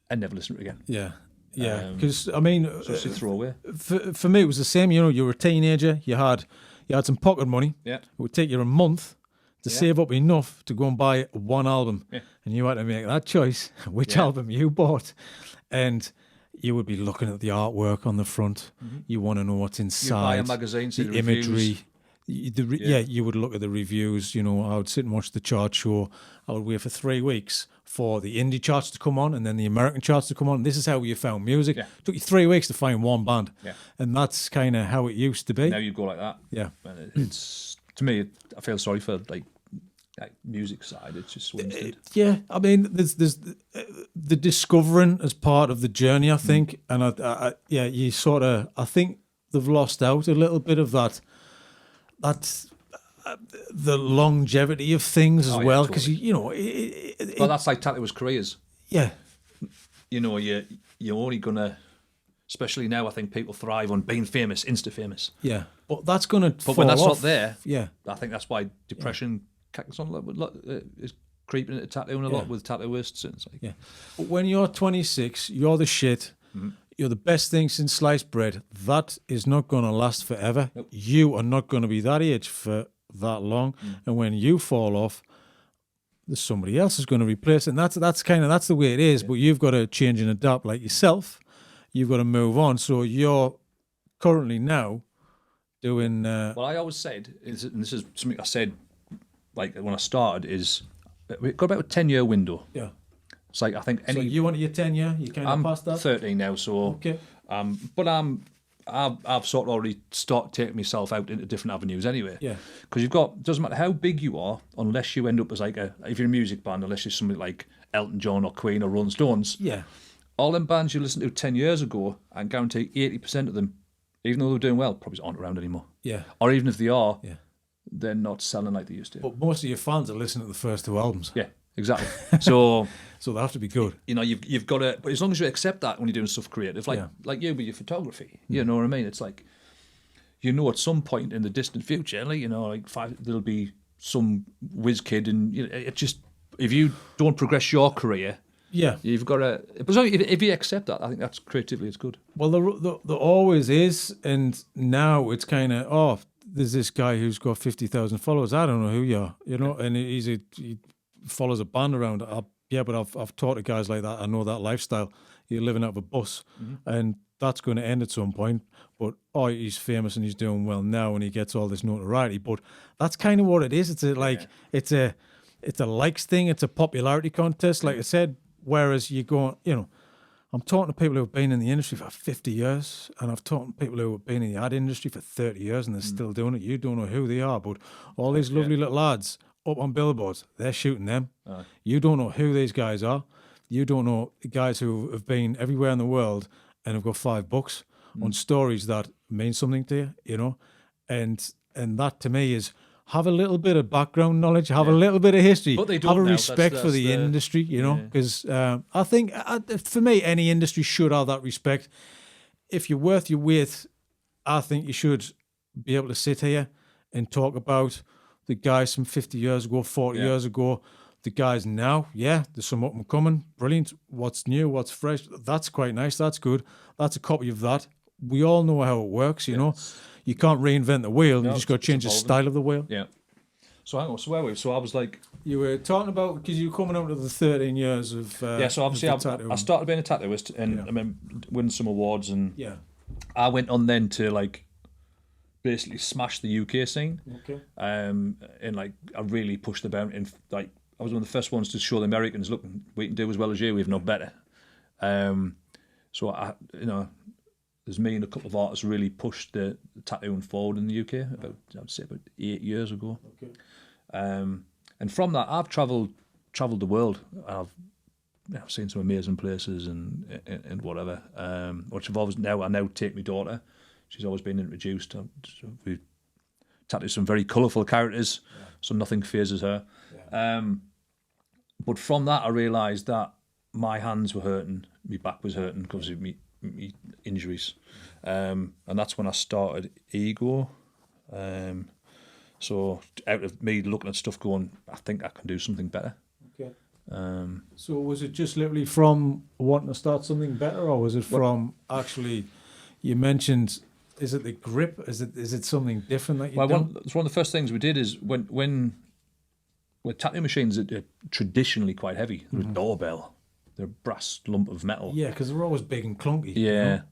and never listen to it again. Yeah, because I mean, so it's a throwaway. For me, it was the same. You were a teenager. You had some pocket money. Yeah, it would take you a month to save up enough to go and buy one album, and you had to make that choice which album you bought, and you would be looking at the artwork on the front. You want to know what's inside. You buy a magazine, see the imagery. You would look at the reviews. I would sit and watch the chart show. I would wait for 3 weeks for the indie charts to come on and then the American charts to come on. This is how you found music. It took you 3 weeks to find one band. And that's kind of how it used to be. Now you go like that. Yeah. And it's, to me, I feel sorry for like music side. It's just so instant. I mean, there's the discovering as part of the journey, I think. And I think they've lost out a little bit of that. That's the longevity of things as well, because totally. Well, that's like tattooers' careers. Yeah, you're only gonna, especially now. I think people thrive on being famous, insta famous. Yeah, but that's gonna. But when that's not there, I think that's why depression is creeping into tattooing a lot with tattooists. And it's like, but when you're 26, you're the shit. You're the best thing since sliced bread. That is not going to last forever. Nope. You are not going to be that age for that long. And when you fall off, there's somebody else who's going to replace it. And that's the way it is. But you've got to change and adapt like yourself. You've got to move on. So you're currently now doing... Well, I always said, and this is something I said like when I started, is we've got about a 10-year window. Yeah. It's like I think So you want your 10 year? You kind of I'm past that? 13 now, so Okay. but I've sort of already started taking myself out into different avenues anyway. Yeah. Because doesn't matter how big you are, unless you end up as like if you're a music band, unless you're somebody like Elton John or Queen or Rolling Stones. Yeah. All them bands you listened to 10 years ago, I guarantee 80% of them, even though they're doing well, probably aren't around anymore. Yeah. Or even if they are, Yeah. they're not selling like they used to. But most of your fans are listening to the first 2 albums. Yeah, exactly. So So they have to be good. you've got to, but as long as you accept that when you're doing stuff creative, like you with your photography, you know what I mean? It's like, at some point in the distant future, there'll be some whiz kid, and it just, if you don't progress your career, Yeah. you've got to. But if you accept that, I think that's creatively it's good. Well, there always is, and now it's kind of there's this guy who's got 50,000 followers. I don't know who you are, and he follows a band around. But I've talked to guys like that. I know that lifestyle. You're living out of a bus, and that's going to end at some point. But he's famous and he's doing well now, and he gets all this notoriety. But that's kind of what it is. It's a likes thing. It's a popularity contest, like I said. Whereas you go, I'm talking to people who have been in the industry for 50 years, and I've talked to people who have been in the ad industry for 30 years, and they're still doing it. You don't know who they are, but all these lovely little lads up on billboards, they're shooting them. You don't know who these guys are. You don't know guys who have been everywhere in the world and have got 5 books on stories that mean something to you, and that to me is, have a little bit of background knowledge, have a little bit of history, but they don't have a now. respect That's for the industry, because I think, for me, any industry should have that respect. If you're worth your weight, I think you should be able to sit here and talk about the guys from 50 years ago, 40 years ago, the guys now. Yeah, there's some up and coming, brilliant. What's new, what's fresh, that's quite nice, that's good. That's a copy of that. We all know how it works, you know. You can't reinvent the wheel. You just got to change the style of the wheel. Yeah. So hang on. So where were we? So I was like, you were talking about, because you were coming out of the 13 years of So obviously I started being a tattooist, and I mean winning some awards, and I went on then to like basically smash the UK scene. Okay. And like I really pushed the boundary, and like I was one of the first ones to show the Americans, look, we can do as well as you, if not better. So I, there's me and a couple of artists really pushed the tattooing forward in the UK about 8 years ago. Okay. And from that, I've travelled the world. I've seen some amazing places and whatever. Which I've always I now take my daughter. She's always been introduced. We tattooed some very colourful characters, so nothing phases her. Yeah. But from that, I realised that my hands were hurting, my back was hurting because of me injuries, and that's when I started Ego. So out of me looking at stuff going, I think I can do something better. Okay. So was it just literally from wanting to start something better, or was it from actually, you mentioned, is it the grip? Is it something different that you done? It's one of the first things we did is when tattoo machines are traditionally quite heavy. There's a doorbell. They're a brass lump of metal. Yeah, because they're always big and clunky. Yeah.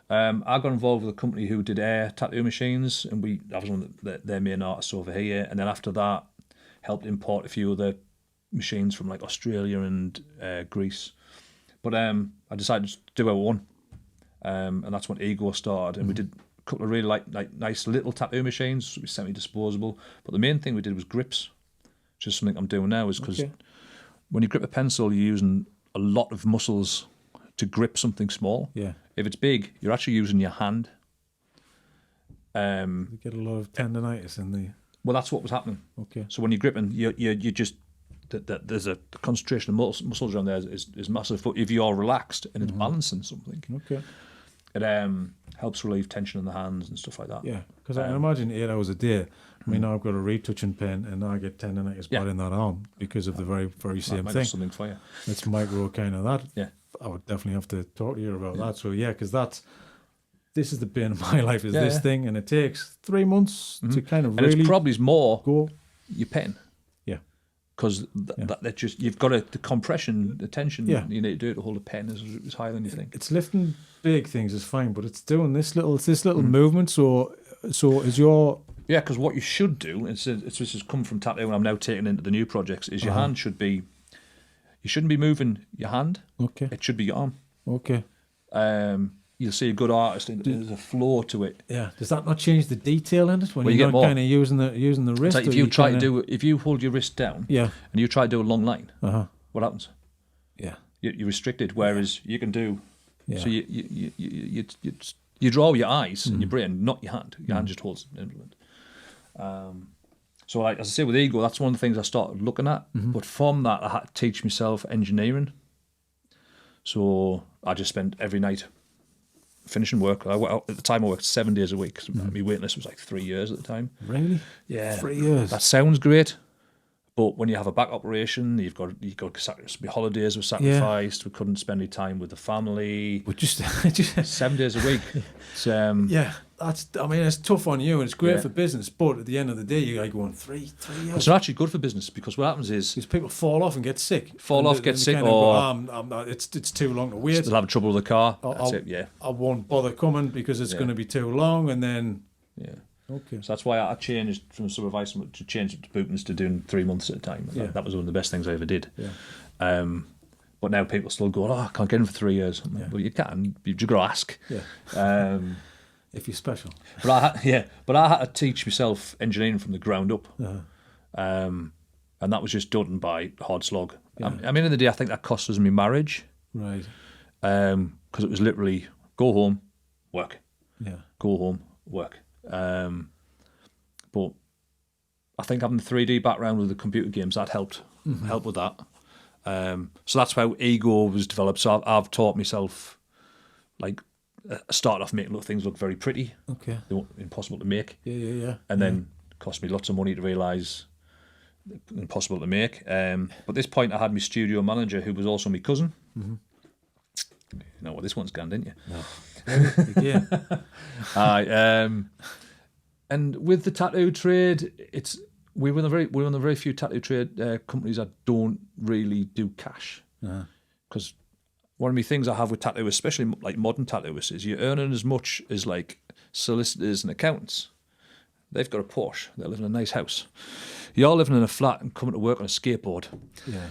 I got involved with a company who did air tattoo machines, and I was one of their main artists over here. And then after that, helped import a few other machines from like Australia and Greece. But I decided to do our one, and that's when Ego started. And we did a couple of really like nice little tattoo machines, semi-disposable. But the main thing we did was grips, which is something I'm doing now. Is because when you grip a pencil, you're using a lot of muscles to grip something small. Yeah. If it's big, you're actually using your hand. You get a lot of tendonitis in the. Well, that's what was happening. Okay. So when you're gripping, you just there's a concentration of muscles around there is massive. But if you're relaxed and it's balancing something, okay, it helps relieve tension in the hands and stuff like that. Yeah, because I can imagine 8 hours a day. I mean, I've got a retouching pen, and I get tendonitis bad in that arm because of the very, very same thing. Something for you. It's micro kind of that. Yeah. I would definitely have to talk to you about that. So yeah, because this is the bane of my life, is this thing, and it takes 3 months to kind of and really it's probably more go. your pen. Yeah. Because that just, you've got the compression, the tension you need to do to hold a pen is higher than you think. It's lifting big things is fine, but it's doing this little movement. So is your... Yeah, because what you should do, this has come from tattoo and I'm now taking into the new projects, is your hand should be you shouldn't be moving your hand. Okay. It should be your arm. Okay. You'll see a good artist, and there's a flow to it. Yeah. Does that not change the detail in it when Well, you you're get not more. kind of using the wrist? It's like or if you try to kinda- do, if you hold your wrist down, Yeah. and you try to do a long line, what happens? Yeah. You're restricted. Whereas you can do. Yeah. So you draw your eyes and your brain, not your hand. Your hand just holds the implement. So, like as I say with Ego, that's one of the things I started looking at. But from that, I had to teach myself engineering. So I just spent every night finishing work. At the time, I worked 7 days a week. So my waiting list was like 3 years at the time. Really? Yeah, 3 years. That sounds great. But when you have a back operation, you've got my holidays were sacrificed. We couldn't spend any time with the family. But just 7 days a week. It's, yeah, it's tough on you, and it's great Yeah. for business. But at the end of the day, you got going 3 years. it's not actually good for business because what happens is Because people fall off and get sick. get sick, kind of or I'm not, it's too long to wait. they'll have trouble with the car. That's I'll- it. Yeah, I won't bother coming because it's Yeah. going to be too long, and then yeah. okay. So that's why I changed from supervising to change to bootings to doing 3 months at a time. Yeah. That was one of the best things I ever did. Yeah. But now people still go, I can't get in for 3 years. I'm like, well, you can. You've just got to ask. Yeah. If you're special. But I had to teach myself engineering from the ground up. And that was just done by hard slog. Yeah. I mean, in the day, I think that cost us my marriage. Right. Because it was literally go home, work. Yeah. Go home, work. But I think having the 3D background with the computer games, that helped with that. So that's how Ego was developed. So I've taught myself, like, I started off making things look very pretty. Okay. They weren't impossible to make. Yeah. And then cost me lots of money to realise impossible to make. But at this point, I had my studio manager, who was also my cousin. You know what this one's gone, didn't you? No. Aye. And with the tattoo trade, we're one of the very few tattoo trade companies that don't really do cash. Because one of the things I have with tattoo, especially like modern tattooists, is you're earning as much as like solicitors and accountants. They've got a Porsche. They live in a nice house. You're living in a flat and coming to work on a skateboard. Yeah.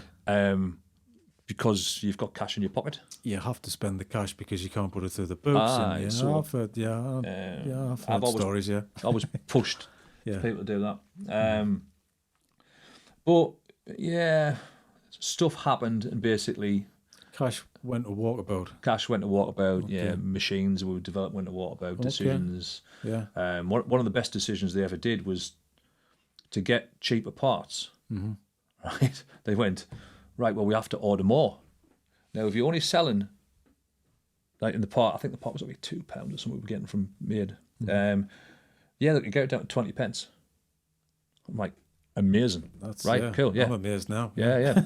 Because you've got cash in your pocket. You have to spend the cash because you can't put it through the books. Aye, so, I've heard, I've heard stories. Yeah. I was pushed Yeah. for people to do that. But yeah, stuff happened, and basically Cash went to walkabout. cash went to walkabout. Okay. Yeah, machines we developed went to walkabout. Decisions. Yeah. One of the best decisions they ever did was to get cheaper parts. Right? They went, right, well, we have to order more. Now, if you're only selling, like in the part, I think the part was only £2 or something we were getting from Made. Yeah, look, you get it down to 20 pence. I'm like, amazing. That's right, cool, yeah. I'm amazed now. Yeah.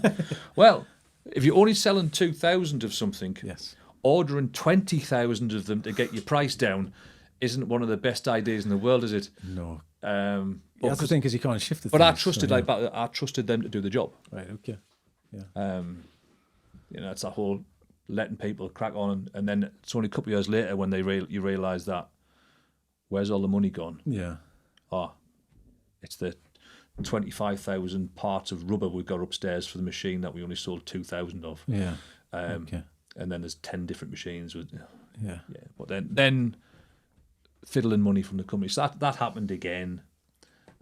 Well, if you're only selling 2,000 of something, Yes. ordering 20,000 of them to get your price down isn't one of the best ideas in the world, is it? No. But That's the thing, because you can't shift the But I things, trusted, so, I trusted them to do the job. Right, okay. Yeah. You know, it's that whole letting people crack on, and then it's only a couple of years later when you realise that where's all the money gone? Yeah. Oh, it's the 25,000 parts of rubber we've got upstairs for the machine that we only sold 2,000 of. Yeah. Okay. And then there's 10 different machines with. Yeah. But then fiddling money from the company. So that happened again.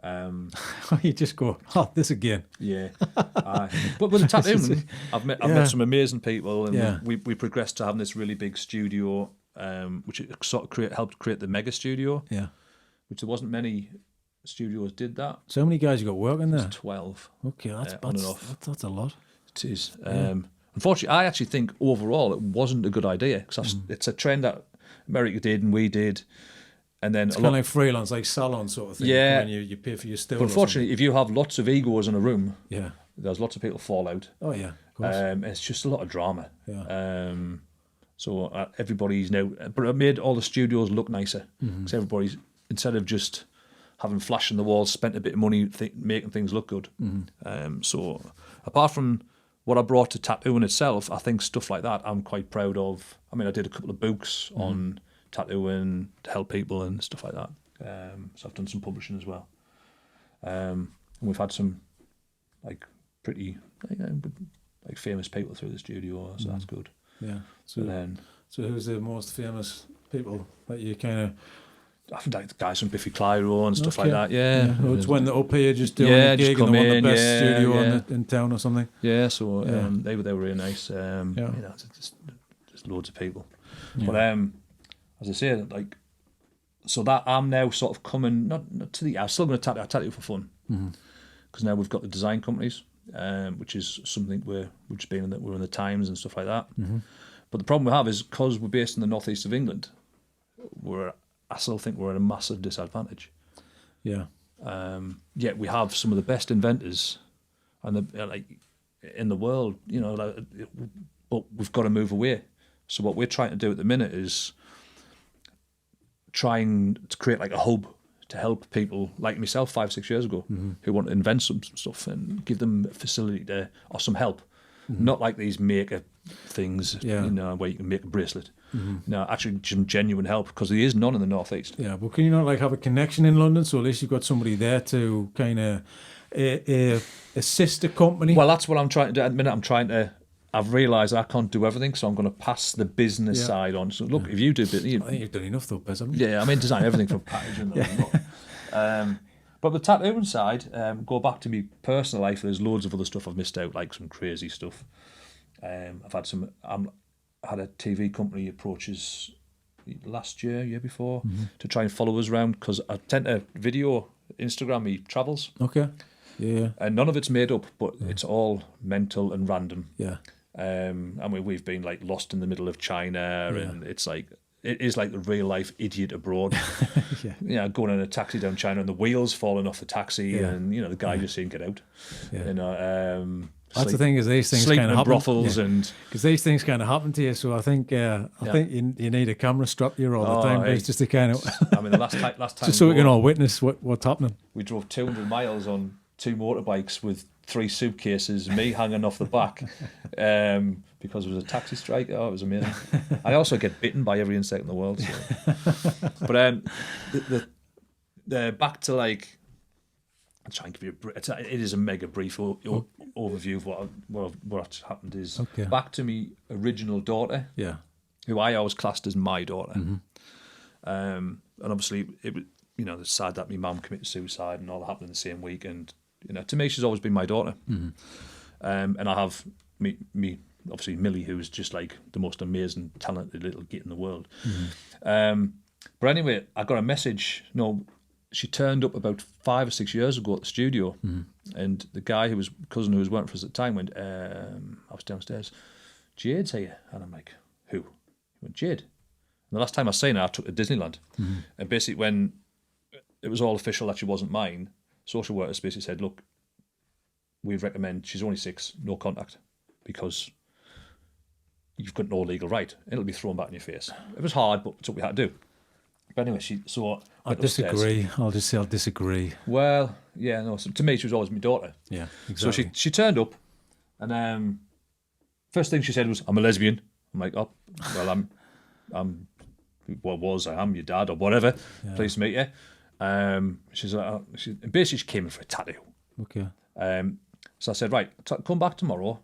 You just go, this again. Yeah. But with the tattooing, I've met some amazing people, and we progressed to having this really big studio, which sort of helped create the mega studio. Yeah. Which there wasn't many studios did that. So how many guys you got working there? 12. Okay, on and off. That's a lot. It is. Unfortunately, I actually think overall it wasn't a good idea, because it's a trend that America did and we did. And then it's kind of like freelance, like salon sort of thing. Yeah. When you pay for your still. But unfortunately, if you have lots of egos in a room, there's lots of people fall out. Oh yeah. Of course. It's just a lot of drama. Yeah. So everybody's now, but it made all the studios look nicer, because everybody's, instead of just having flash in the walls, spent a bit of money making things look good. So apart from what I brought to tattooing itself, I think stuff like that I'm quite proud of. I mean, I did a couple of books on tattooing to help people and stuff like that. So I've done some publishing as well. And we've had some like pretty, like famous people through the studio, so that's good. Yeah. So then, so who's the most famous people that you kind of? I think like the guys from Biffy Clyro and stuff like that. Yeah. Oh, it's when they're up here just doing Yeah, a just gig and come they want the in, best yeah, studio yeah. in town or something. Yeah, so they were really nice. You know, just loads of people. Yeah. But as I say, like, so that I'm now sort of coming not to the. I'm still going to tattoo for fun, because now we've got the design companies, which is something we're in the Times and stuff like that. But the problem we have is because we're based in the northeast of England, I still think we're at a massive disadvantage. Yeah. Yet we have some of the best inventors and in the world, you know, but we've got to move away. So what we're trying to do at the minute is trying to create like a hub to help people like myself 5-6 years ago who want to invent some stuff and give them a facility or some help. Not like these maker things, you know, where you can make a bracelet. No, actually some genuine help, because there is none in the northeast. Yeah, but can you not like have a connection in London, so at least you've got somebody there to kind of assist the company? Well, that's what I'm trying to do. At the minute, I've realised I can't do everything, so I'm going to pass the business side on. So look, if you do, I think you've done enough though, Bez, haven't you? Yeah, I mean, design everything from packaging. But the tattooing side, go back to me personal life. There's loads of other stuff I've missed out, like some crazy stuff. I've had I had a TV company approaches last year before, to try and follow us around, because I tend to video Instagram me travels. Okay. Yeah. And none of it's made up, but it's all mental and random. Yeah. And we've been like lost in the middle of China, and it is like the real life idiot abroad. Yeah, going in a taxi down China and the wheels falling off the taxi, and you know the guy just saying get out. You know, that's the thing, is these things kind of happen. Brothels and because these things kind of happen to you. So I think I think you need a camera strapped to you all the time, hey. just to kind of I mean, the last time just so we can all witness what's happening. We drove 200 miles on 2 motorbikes with 3 suitcases, me hanging off the back, because it was a taxi strike. Oh, it was amazing. I also get bitten by every insect in the world. So. But the back to like, I'll try and give you it is a mega brief overview of what's happened. Is back to me original daughter, who I always classed as my daughter, and obviously it's sad that my mum committed suicide and all that happened in the same week, and you know, to me she's always been my daughter. And I have me obviously Millie, who's just like the most amazing talented little git in the world. But anyway, I got a message. She turned up about 5 or 6 years ago at the studio, and the guy cousin who was working for us at the time went, I was downstairs, Jade's here. And I'm like, who? He went, Jade. And the last time I seen her, I took her to Disneyland. And basically when it was all official that she wasn't mine, social workers basically said, look, we recommend, she's only 6, no contact, because you've got no legal right. It'll be thrown back in your face. It was hard, but it's what we had to do. But anyway, I disagree. I'll just say I disagree. Well, yeah, no. So to me, she was always my daughter. Yeah, exactly. So she turned up, and first thing she said was, "I'm a lesbian." I'm like, "Oh, well, I am your dad or whatever. Pleased to meet you." She's like, basically she came in for a tattoo. Okay. So I said, right, come back tomorrow.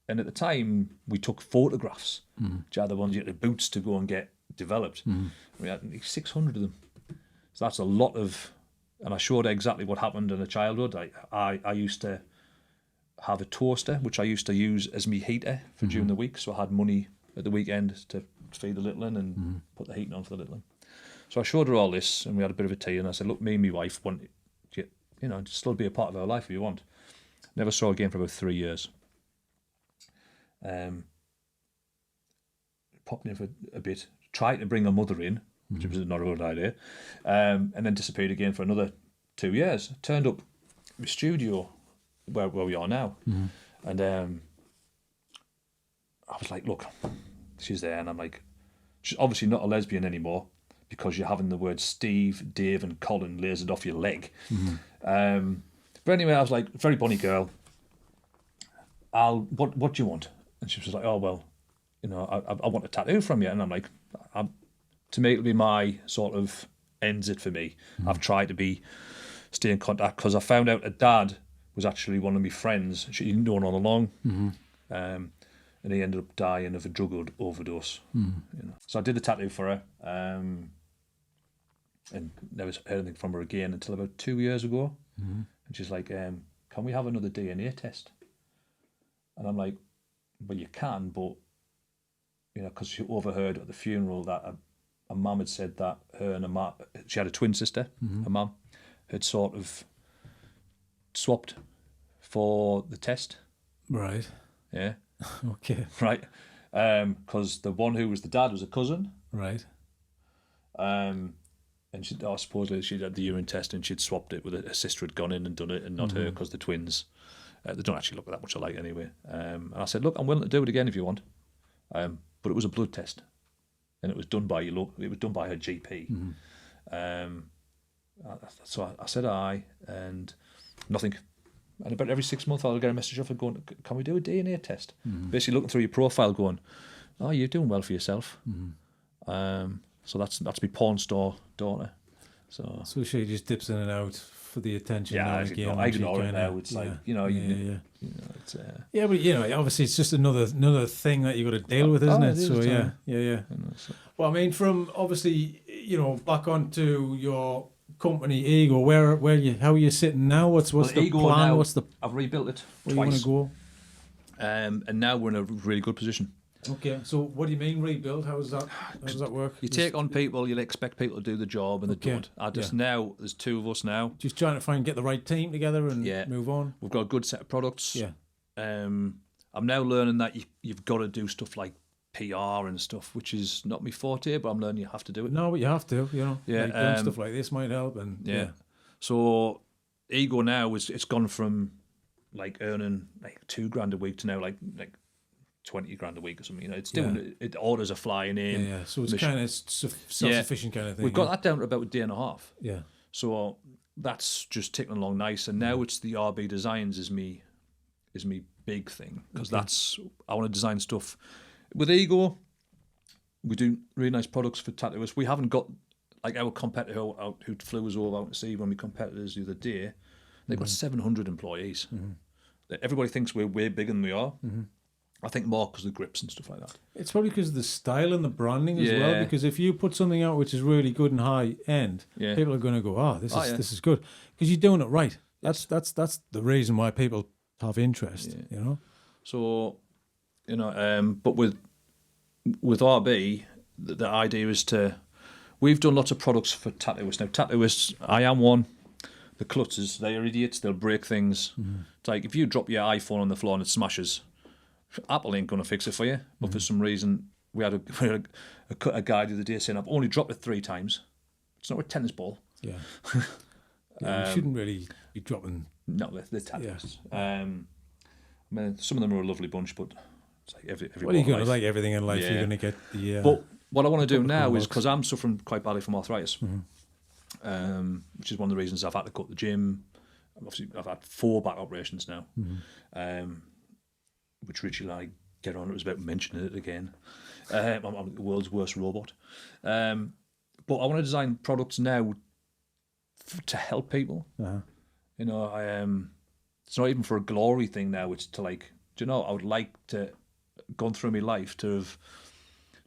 And at the time, we took photographs. Which are the ones you get the boots to go and get developed. We had 600 of them. So that's a lot of, and I showed her exactly what happened in her childhood. I used to have a toaster, which I used to use as my heater for during the week. So I had money at the weekend to feed the little one and put the heating on for the little one. So I showed her all this, and we had a bit of a tea, and I said, look, me and my wife want to, to still be a part of our life if you want. Never saw her again for about 3 years. Popped in for a bit, tried to bring her mother in, which was not a good idea, and then disappeared again for another 2 years. Turned up in the studio where we are now, and I was like, look, she's there, and I'm like, she's obviously not a lesbian anymore because you're having the words Steve, Dave, and Colin lasered off your leg. But anyway, I was like, very bonny girl. What do you want? And she was like, oh well, I want a tattoo from you. And I'm like, to me, it'll be my sort of ends it for me. I've tried to stay in contact because I found out her dad was actually one of my friends. She'd known all along. and he ended up dying of a drug overdose. So I did a tattoo for her, and never heard anything from her again until about 2 years ago. And she's like, can we have another DNA test? And I'm like, well, you can, but because she overheard at the funeral that a mum had said that her and she had a twin sister, her mum had sort of swapped for the test. Right. Yeah. Okay. Right. Because the one who was the dad was a cousin. Right. And supposedly she'd had the urine test and she'd swapped it with her sister had gone in and done it and not her because the twins, they don't actually look that much alike anyway. And I said, look, I'm willing to do it again if you want. But it was a blood test. And it was done by her GP. So I said aye, and nothing. And about every 6 months, I'll get a message off her going, can we do a DNA test? Basically looking through your profile going, oh, you're doing well for yourself. So that's my porn star daughter. So she just dips in and out for the attention. Yeah, I ignore it now. It's like, it's... Yeah, but, obviously it's just another thing that you got to deal with, isn't it? So, yeah. Well, I mean, from obviously, back onto your company Ego, how are you sitting now? What's the Ego plan? Now, what's the I've rebuilt it where twice. you want to go? And now we're in a really good position. Okay, so what do you mean rebuild? How does that work? You take on people, you'll expect people to do the job, and they don't. Now there's two of us now. Just trying to get the right team together and move on. We've got a good set of products. Yeah. I'm now learning that you've got to do stuff like PR and stuff, which is not my forte, but I'm learning you have to do it. No, but you have to, Yeah, doing stuff like this might help, and yeah. So Ego now it's gone from like earning like $2,000 a week to now like 20 grand a week or something. It's doing it. Orders are flying in. Yeah. So it's kind of self-sufficient kind of thing. We've got that down to about a day and a half. Yeah. So that's just ticking along nice. And now it's the RBDesigns is me big thing, because I want to design stuff with Ego. We do really nice products for tattooists. We haven't got like our competitor who flew us all out to see one of my competitors the other day. They've got 700 employees. Everybody thinks we're way bigger than we are. I think more because of the grips and stuff like that. It's probably because of the style and the branding as well. Because if you put something out which is really good and high end, people are going to go, this is good, because you're doing it right. That's the reason why people have interest. So, but with RB, the idea is we've done lots of products for tattooists. Now, tattooists, I am one. The klutzers, they are idiots. They'll break things. It's like if you drop your iPhone on the floor and it smashes, Apple ain't going to fix it for you. But for some reason, we had a guy the other day saying, I've only dropped it 3 times. It's not a tennis ball. Yeah. You shouldn't really be dropping. No, they're tattooists. I mean, some of them are a lovely bunch, but it's like every well, you're going to like everything in life. You're going to get the... But what I want to do now is, because I'm suffering quite badly from arthritis, which is one of the reasons I've had to cut the gym. Obviously, I've had 4 back operations now. Which Richie and I get on. It was about mentioning it again. I'm the world's worst robot. But I want to design products now to help people. It's not even for a glory thing now. It's to I would like to, gone through my life, to have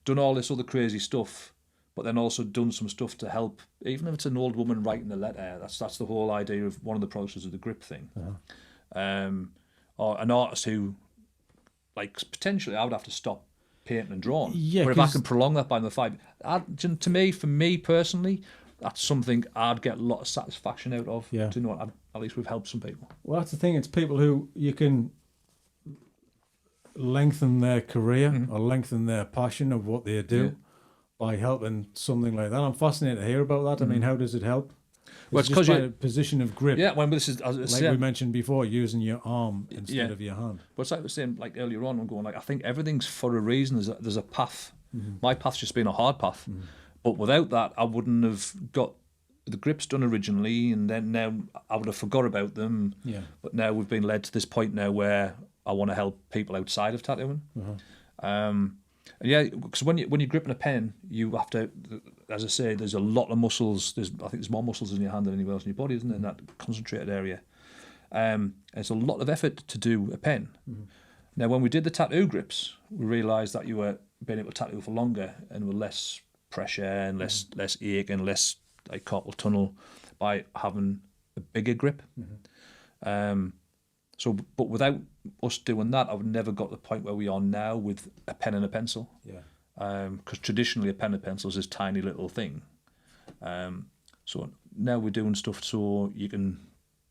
done all this other crazy stuff, but then also done some stuff to help, even if it's an old woman writing a letter. That's the whole idea of one of the processes of the grip thing. Or an artist who, potentially I would have to stop painting and drawing. Yeah, but if I can prolong that by the 5, for me personally, that's something I'd get a lot of satisfaction out of. Yeah. To know at least we've helped some people. Well, that's the thing. It's people who you can lengthen their career or lengthen their passion of what they do by helping something like that. I'm fascinated to hear about that. I mean, how does it help? Well, it's just by a position of grip. Yeah, when this is we mentioned before, using your arm instead of your hand. But it's like I was saying, earlier on, I'm going I think everything's for a reason. There's a path. My path's just been a hard path, but without that, I wouldn't have got the grips done originally, and then now I would have forgot about them. Yeah. But now we've been led to this point now where I want to help people outside of tattooing. And because when you're gripping a pen, you have to, as I say, there's a lot of muscles. I think there's more muscles in your hand than anywhere else in your body, isn't there, in that concentrated area. It's a lot of effort to do a pen. Now, when we did the tattoo grips, we realised that you were being able to tattoo for longer and with less pressure and less ache and less like carpal tunnel by having a bigger grip. So, but without us doing that, I would never got to the point where we are now with a pen and a pencil. Yeah. Because traditionally a pen and pencil is this tiny little thing. So now we're doing stuff so you can,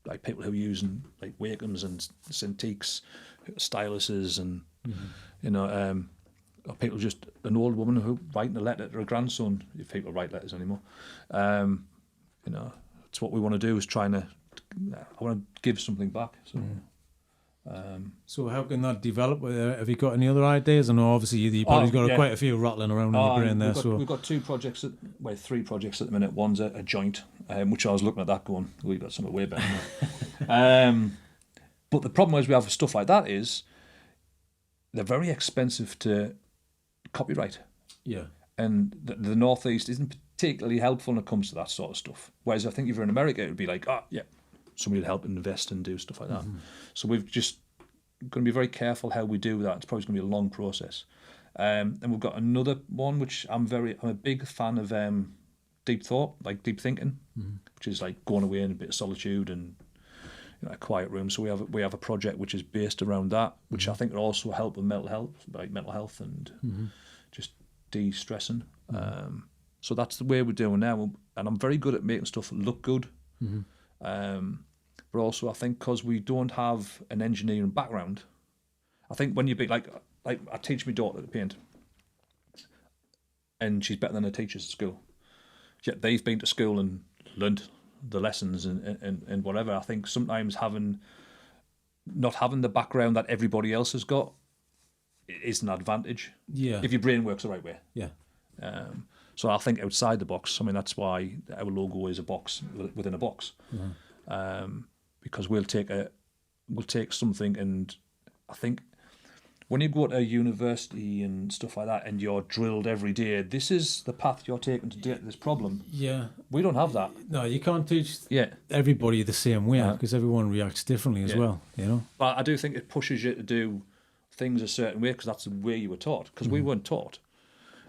like people who are using like Wakeham's and Cintiqs, styluses, and you know, or people just an old woman who writing a letter to her grandson. If people write letters anymore, you know, it's what we want to do is trying to. I want to give something back. So. So how can that develop? Have you got any other ideas? I know obviously you've probably got quite a few rattling around in your brain there. We've got 3 projects at the minute. One's a joint, which I was looking at that going, we've got something way better. But the problem is we have stuff like that is they're very expensive to copyright. Yeah. And the Northeast isn't particularly helpful when it comes to that sort of stuff. Whereas I think if you're in America, it would be like, somebody to help invest and do stuff like that. So we've just going to be very careful how we do that. It's probably going to be a long process. And we've got another one which I'm a big fan of deep thought, like deep thinking, which is like going away in a bit of solitude and a quiet room. So we have a project which is based around that, which I think will also help with mental health and just de-stressing. So that's the way we're doing now, and I'm very good at making stuff look good. But also I think because we don't have an engineering background, I think when you be like I teach my daughter to paint, and she's better than her teachers at school. Yet they've been to school and learned the lessons and whatever. I think sometimes not having the background that everybody else has got is an advantage. Yeah. If your brain works the right way. Yeah. So I think outside the box. I mean, that's why our logo is a box within a box. Because we'll take something, and I think when you go to a university and stuff like that, and you're drilled every day, this is the path you're taking to get this problem. Yeah, we don't have that. No, you can't teach everybody the same way because everyone reacts differently as well. You know, but I do think it pushes you to do things a certain way because that's the way you were taught. Because we weren't taught.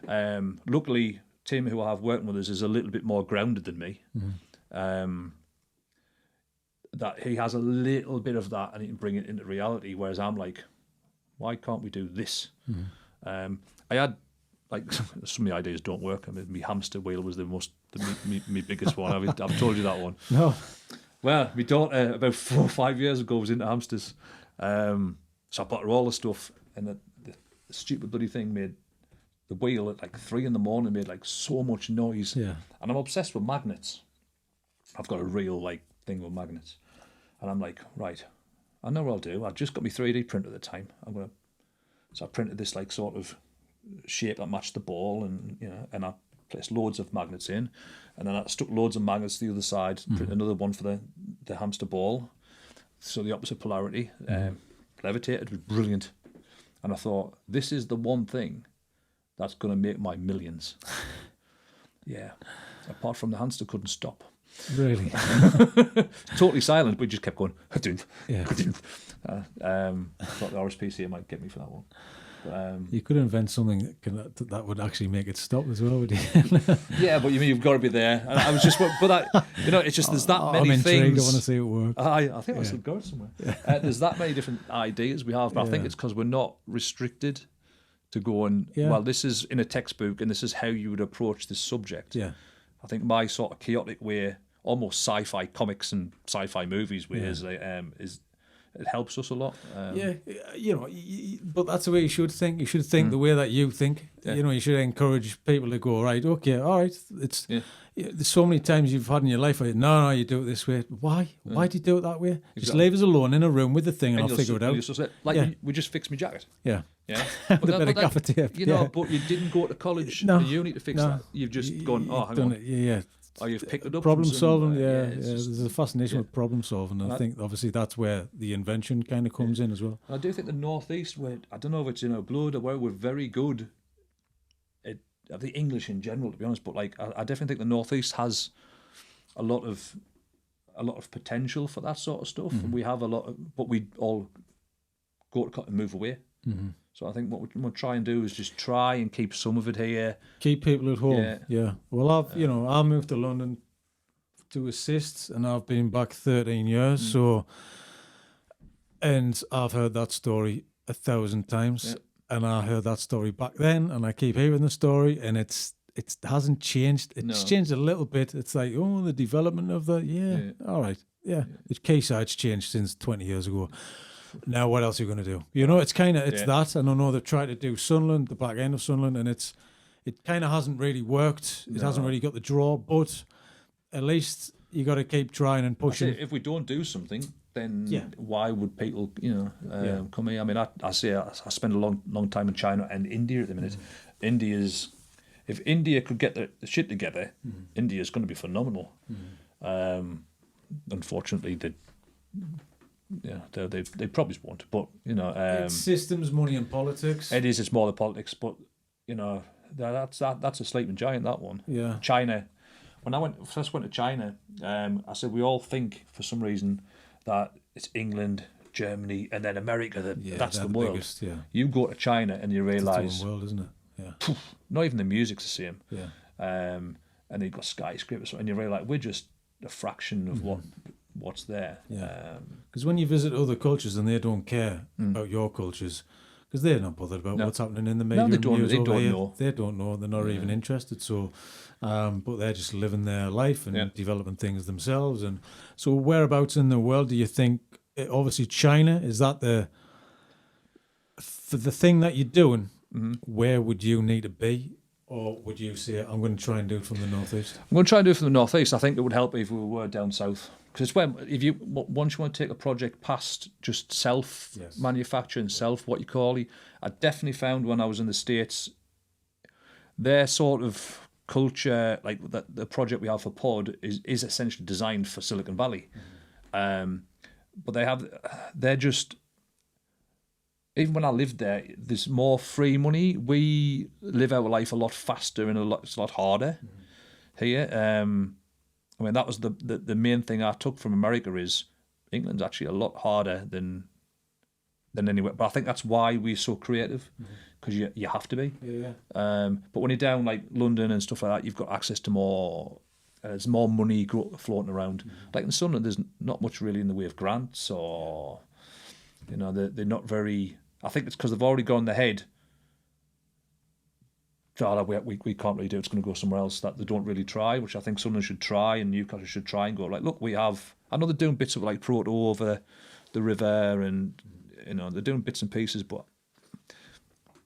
Luckily, Tim, who I have working with us, is a little bit more grounded than me. That he has a little bit of that and he can bring it into reality, whereas I'm like, why can't we do this? I had like some of the ideas don't work. I mean, my hamster wheel was my biggest one. I've told you that one. No. Well, my daughter about 4 or 5 years ago was into hamsters, so I bought her all the stuff, and the stupid bloody thing made the wheel at like 3 a.m. made like so much noise. Yeah. And I'm obsessed with magnets. I've got a real like thing with magnets. And I'm like, right, I know what I'll do. I've just got my 3D printer at the time. So I printed this like sort of shape that matched the ball, and and I placed loads of magnets in, and then I stuck loads of magnets to the other side, printed another one for the hamster ball, so the opposite polarity, levitated. It was brilliant, and I thought, this is the one thing that's going to make my millions. Yeah, apart from the hamster couldn't stop. Really? Totally silent, but he just kept going. Thought the RSPCA might get me for that one. You could invent something that would actually make it stop as well, would you? Yeah, but you've got to be there. And I was just, it's just there's that many things. I'm intrigued. I want to see it work. I think I still got it somewhere. There's that many different ideas we have, but I think it's because we're not restricted to go and well, this is in a textbook, and this is how you would approach this subject. Yeah, I think my sort of chaotic way, almost sci-fi comics and sci-fi movies way is it helps us a lot. But that's the way you should think. You should think the way that you think. Yeah. You should encourage people to go, right, okay, all right. There's so many times you've had in your life, no, you do it this way. Why? Why do you do it that way? Exactly. Just leave us alone in a room with the thing, and I'll figure it out. We just fixed my jacket. Yeah. Yeah. But the bit of gaffer tape. But you didn't go to college or uni to fix that. You've just gone, hang on. Yeah. Or you've picked it up. Problem solving, there's a fascination with problem solving, and I think obviously that's where the invention kind of comes in as well. I do think the Northeast, I don't know if it's blood or where we're very good at the English in general, to be honest. But like, I definitely think the Northeast has a lot of potential for that sort of stuff, and we have a lot, but we all go to and move away. So I think what we'll try and do is just try and keep some of it here. Keep people at home. Yeah. Yeah. Well, I moved to London to assist, and I've been back 13 years. So, and I've heard that story 1,000 times, and I heard that story back then, and I keep hearing the story, and it hasn't changed. It's changed a little bit. It's like, oh, the development of the all right, the Quayside's changed since 20 years ago. Now, what else are you going to do? You know, it's kind of that. And I know they've tried to do Sunderland, the back end of Sunderland, and it kind of hasn't really worked. It hasn't really got the draw, but at least you got to keep trying and pushing. If we don't do something, then why would people, come here? I mean, I spend a long time in China and India at the minute. If India could get the shit together, India's going to be phenomenal. Unfortunately, they probably won't. But it's systems, money, and politics. It is. It's more the politics, but that's a sleeping giant. That one. Yeah. China. When I first went to China, I said we all think for some reason that it's England, Germany, and then America. That's the world. Biggest, You go to China and you realise it's the world, isn't it? Yeah. Not even the music's the same. Yeah. And they've got skyscrapers, and you realise we're just a fraction of what's there. Yeah. Because when you visit other cultures and they don't care about your cultures, because they're not bothered about what's happening in the media. No, they don't know. They don't know. They're not even interested. So, but they're just living their life and developing things themselves. And so, whereabouts in the world do you think? Obviously, China, is that for the thing that you're doing? Where would you need to be? Or would you say, I'm going to try and do it from the northeast? I'm going to try and do it from the northeast. I think it would help if we were down south. Because it's once you want to take a project past just self-manufacturing, what you call it, I definitely found when I was in the States, their sort of culture, like the project we have for Pod, is essentially designed for Silicon Valley. But they're just... Even when I lived there, there's more free money. We live our life a lot faster and it's a lot harder here. I mean, that was the main thing I took from America is England's actually a lot harder than anywhere. But I think that's why we're so creative, because you have to be. Yeah. But when you're down like London and stuff like that, you've got access to more. There's more money floating around. Like in Sunderland, there's not much really in the way of grants or, they're not very. I think it's because they've already gone ahead. We can't really do it. It's going to go somewhere else. That they don't really try, which I think Sunderland should try, and Newcastle should try and go like, look, we have. I know they're doing bits of like proto over the river, and they're doing bits and pieces,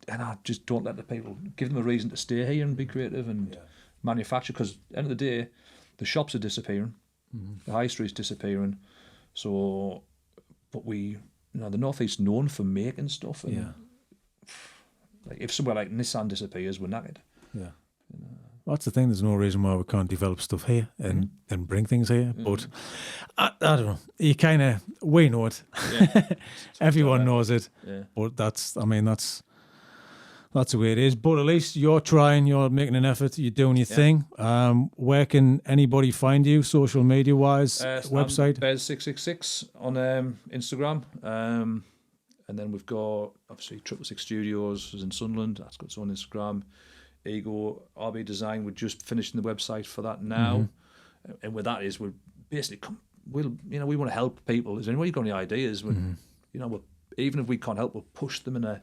and I just don't let the people give them a reason to stay here and be creative and manufacture. Because at the end of the day, the shops are disappearing, the high street's disappearing. So, but the northeast's known for making stuff, and like if somewhere like Nissan disappears, we're knackered. Yeah. Well, that's the thing. There's no reason why we can't develop stuff here and bring things here. But I don't know. We know it. Yeah. Everyone knows it. Yeah. But that's the way it is. But at least you're trying. You're making an effort. You're doing your thing. Where can anybody find you, social media wise? Website? Bears666 on Instagram. And then we've got obviously Triplesix Studios is in Sunderland. That's got its own Instagram. Ego RBDesigns. We're just finishing the website for that now. And with that is we're basically we want to help people. Is anybody got any ideas? Even if we can't help, we'll push them in a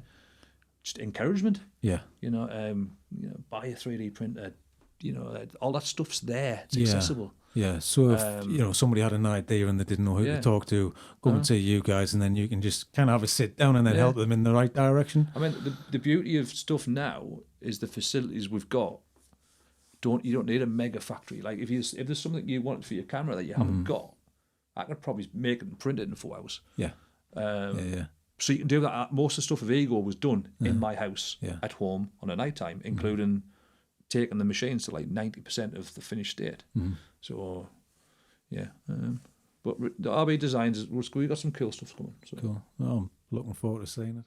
just encouragement. Yeah. Buy a 3D printer. All that stuff's there. It's accessible. Yeah. So if somebody had an idea and they didn't know who to talk to, go and see you guys, and then you can just kind of have a sit down and then help them in the right direction. I mean, the beauty of stuff now is the facilities we've got. You don't need a mega factory. Like if there's something you want for your camera that you haven't got, I could probably make it and print it in 4 hours. Yeah. So you can do that. Most of the stuff of Ego was done in my house at home on a night time, including taking the machines to like 90% of the finished state. So, but the RB Designs, we've got some cool stuff coming. So. Cool. Oh, I'm looking forward to seeing it.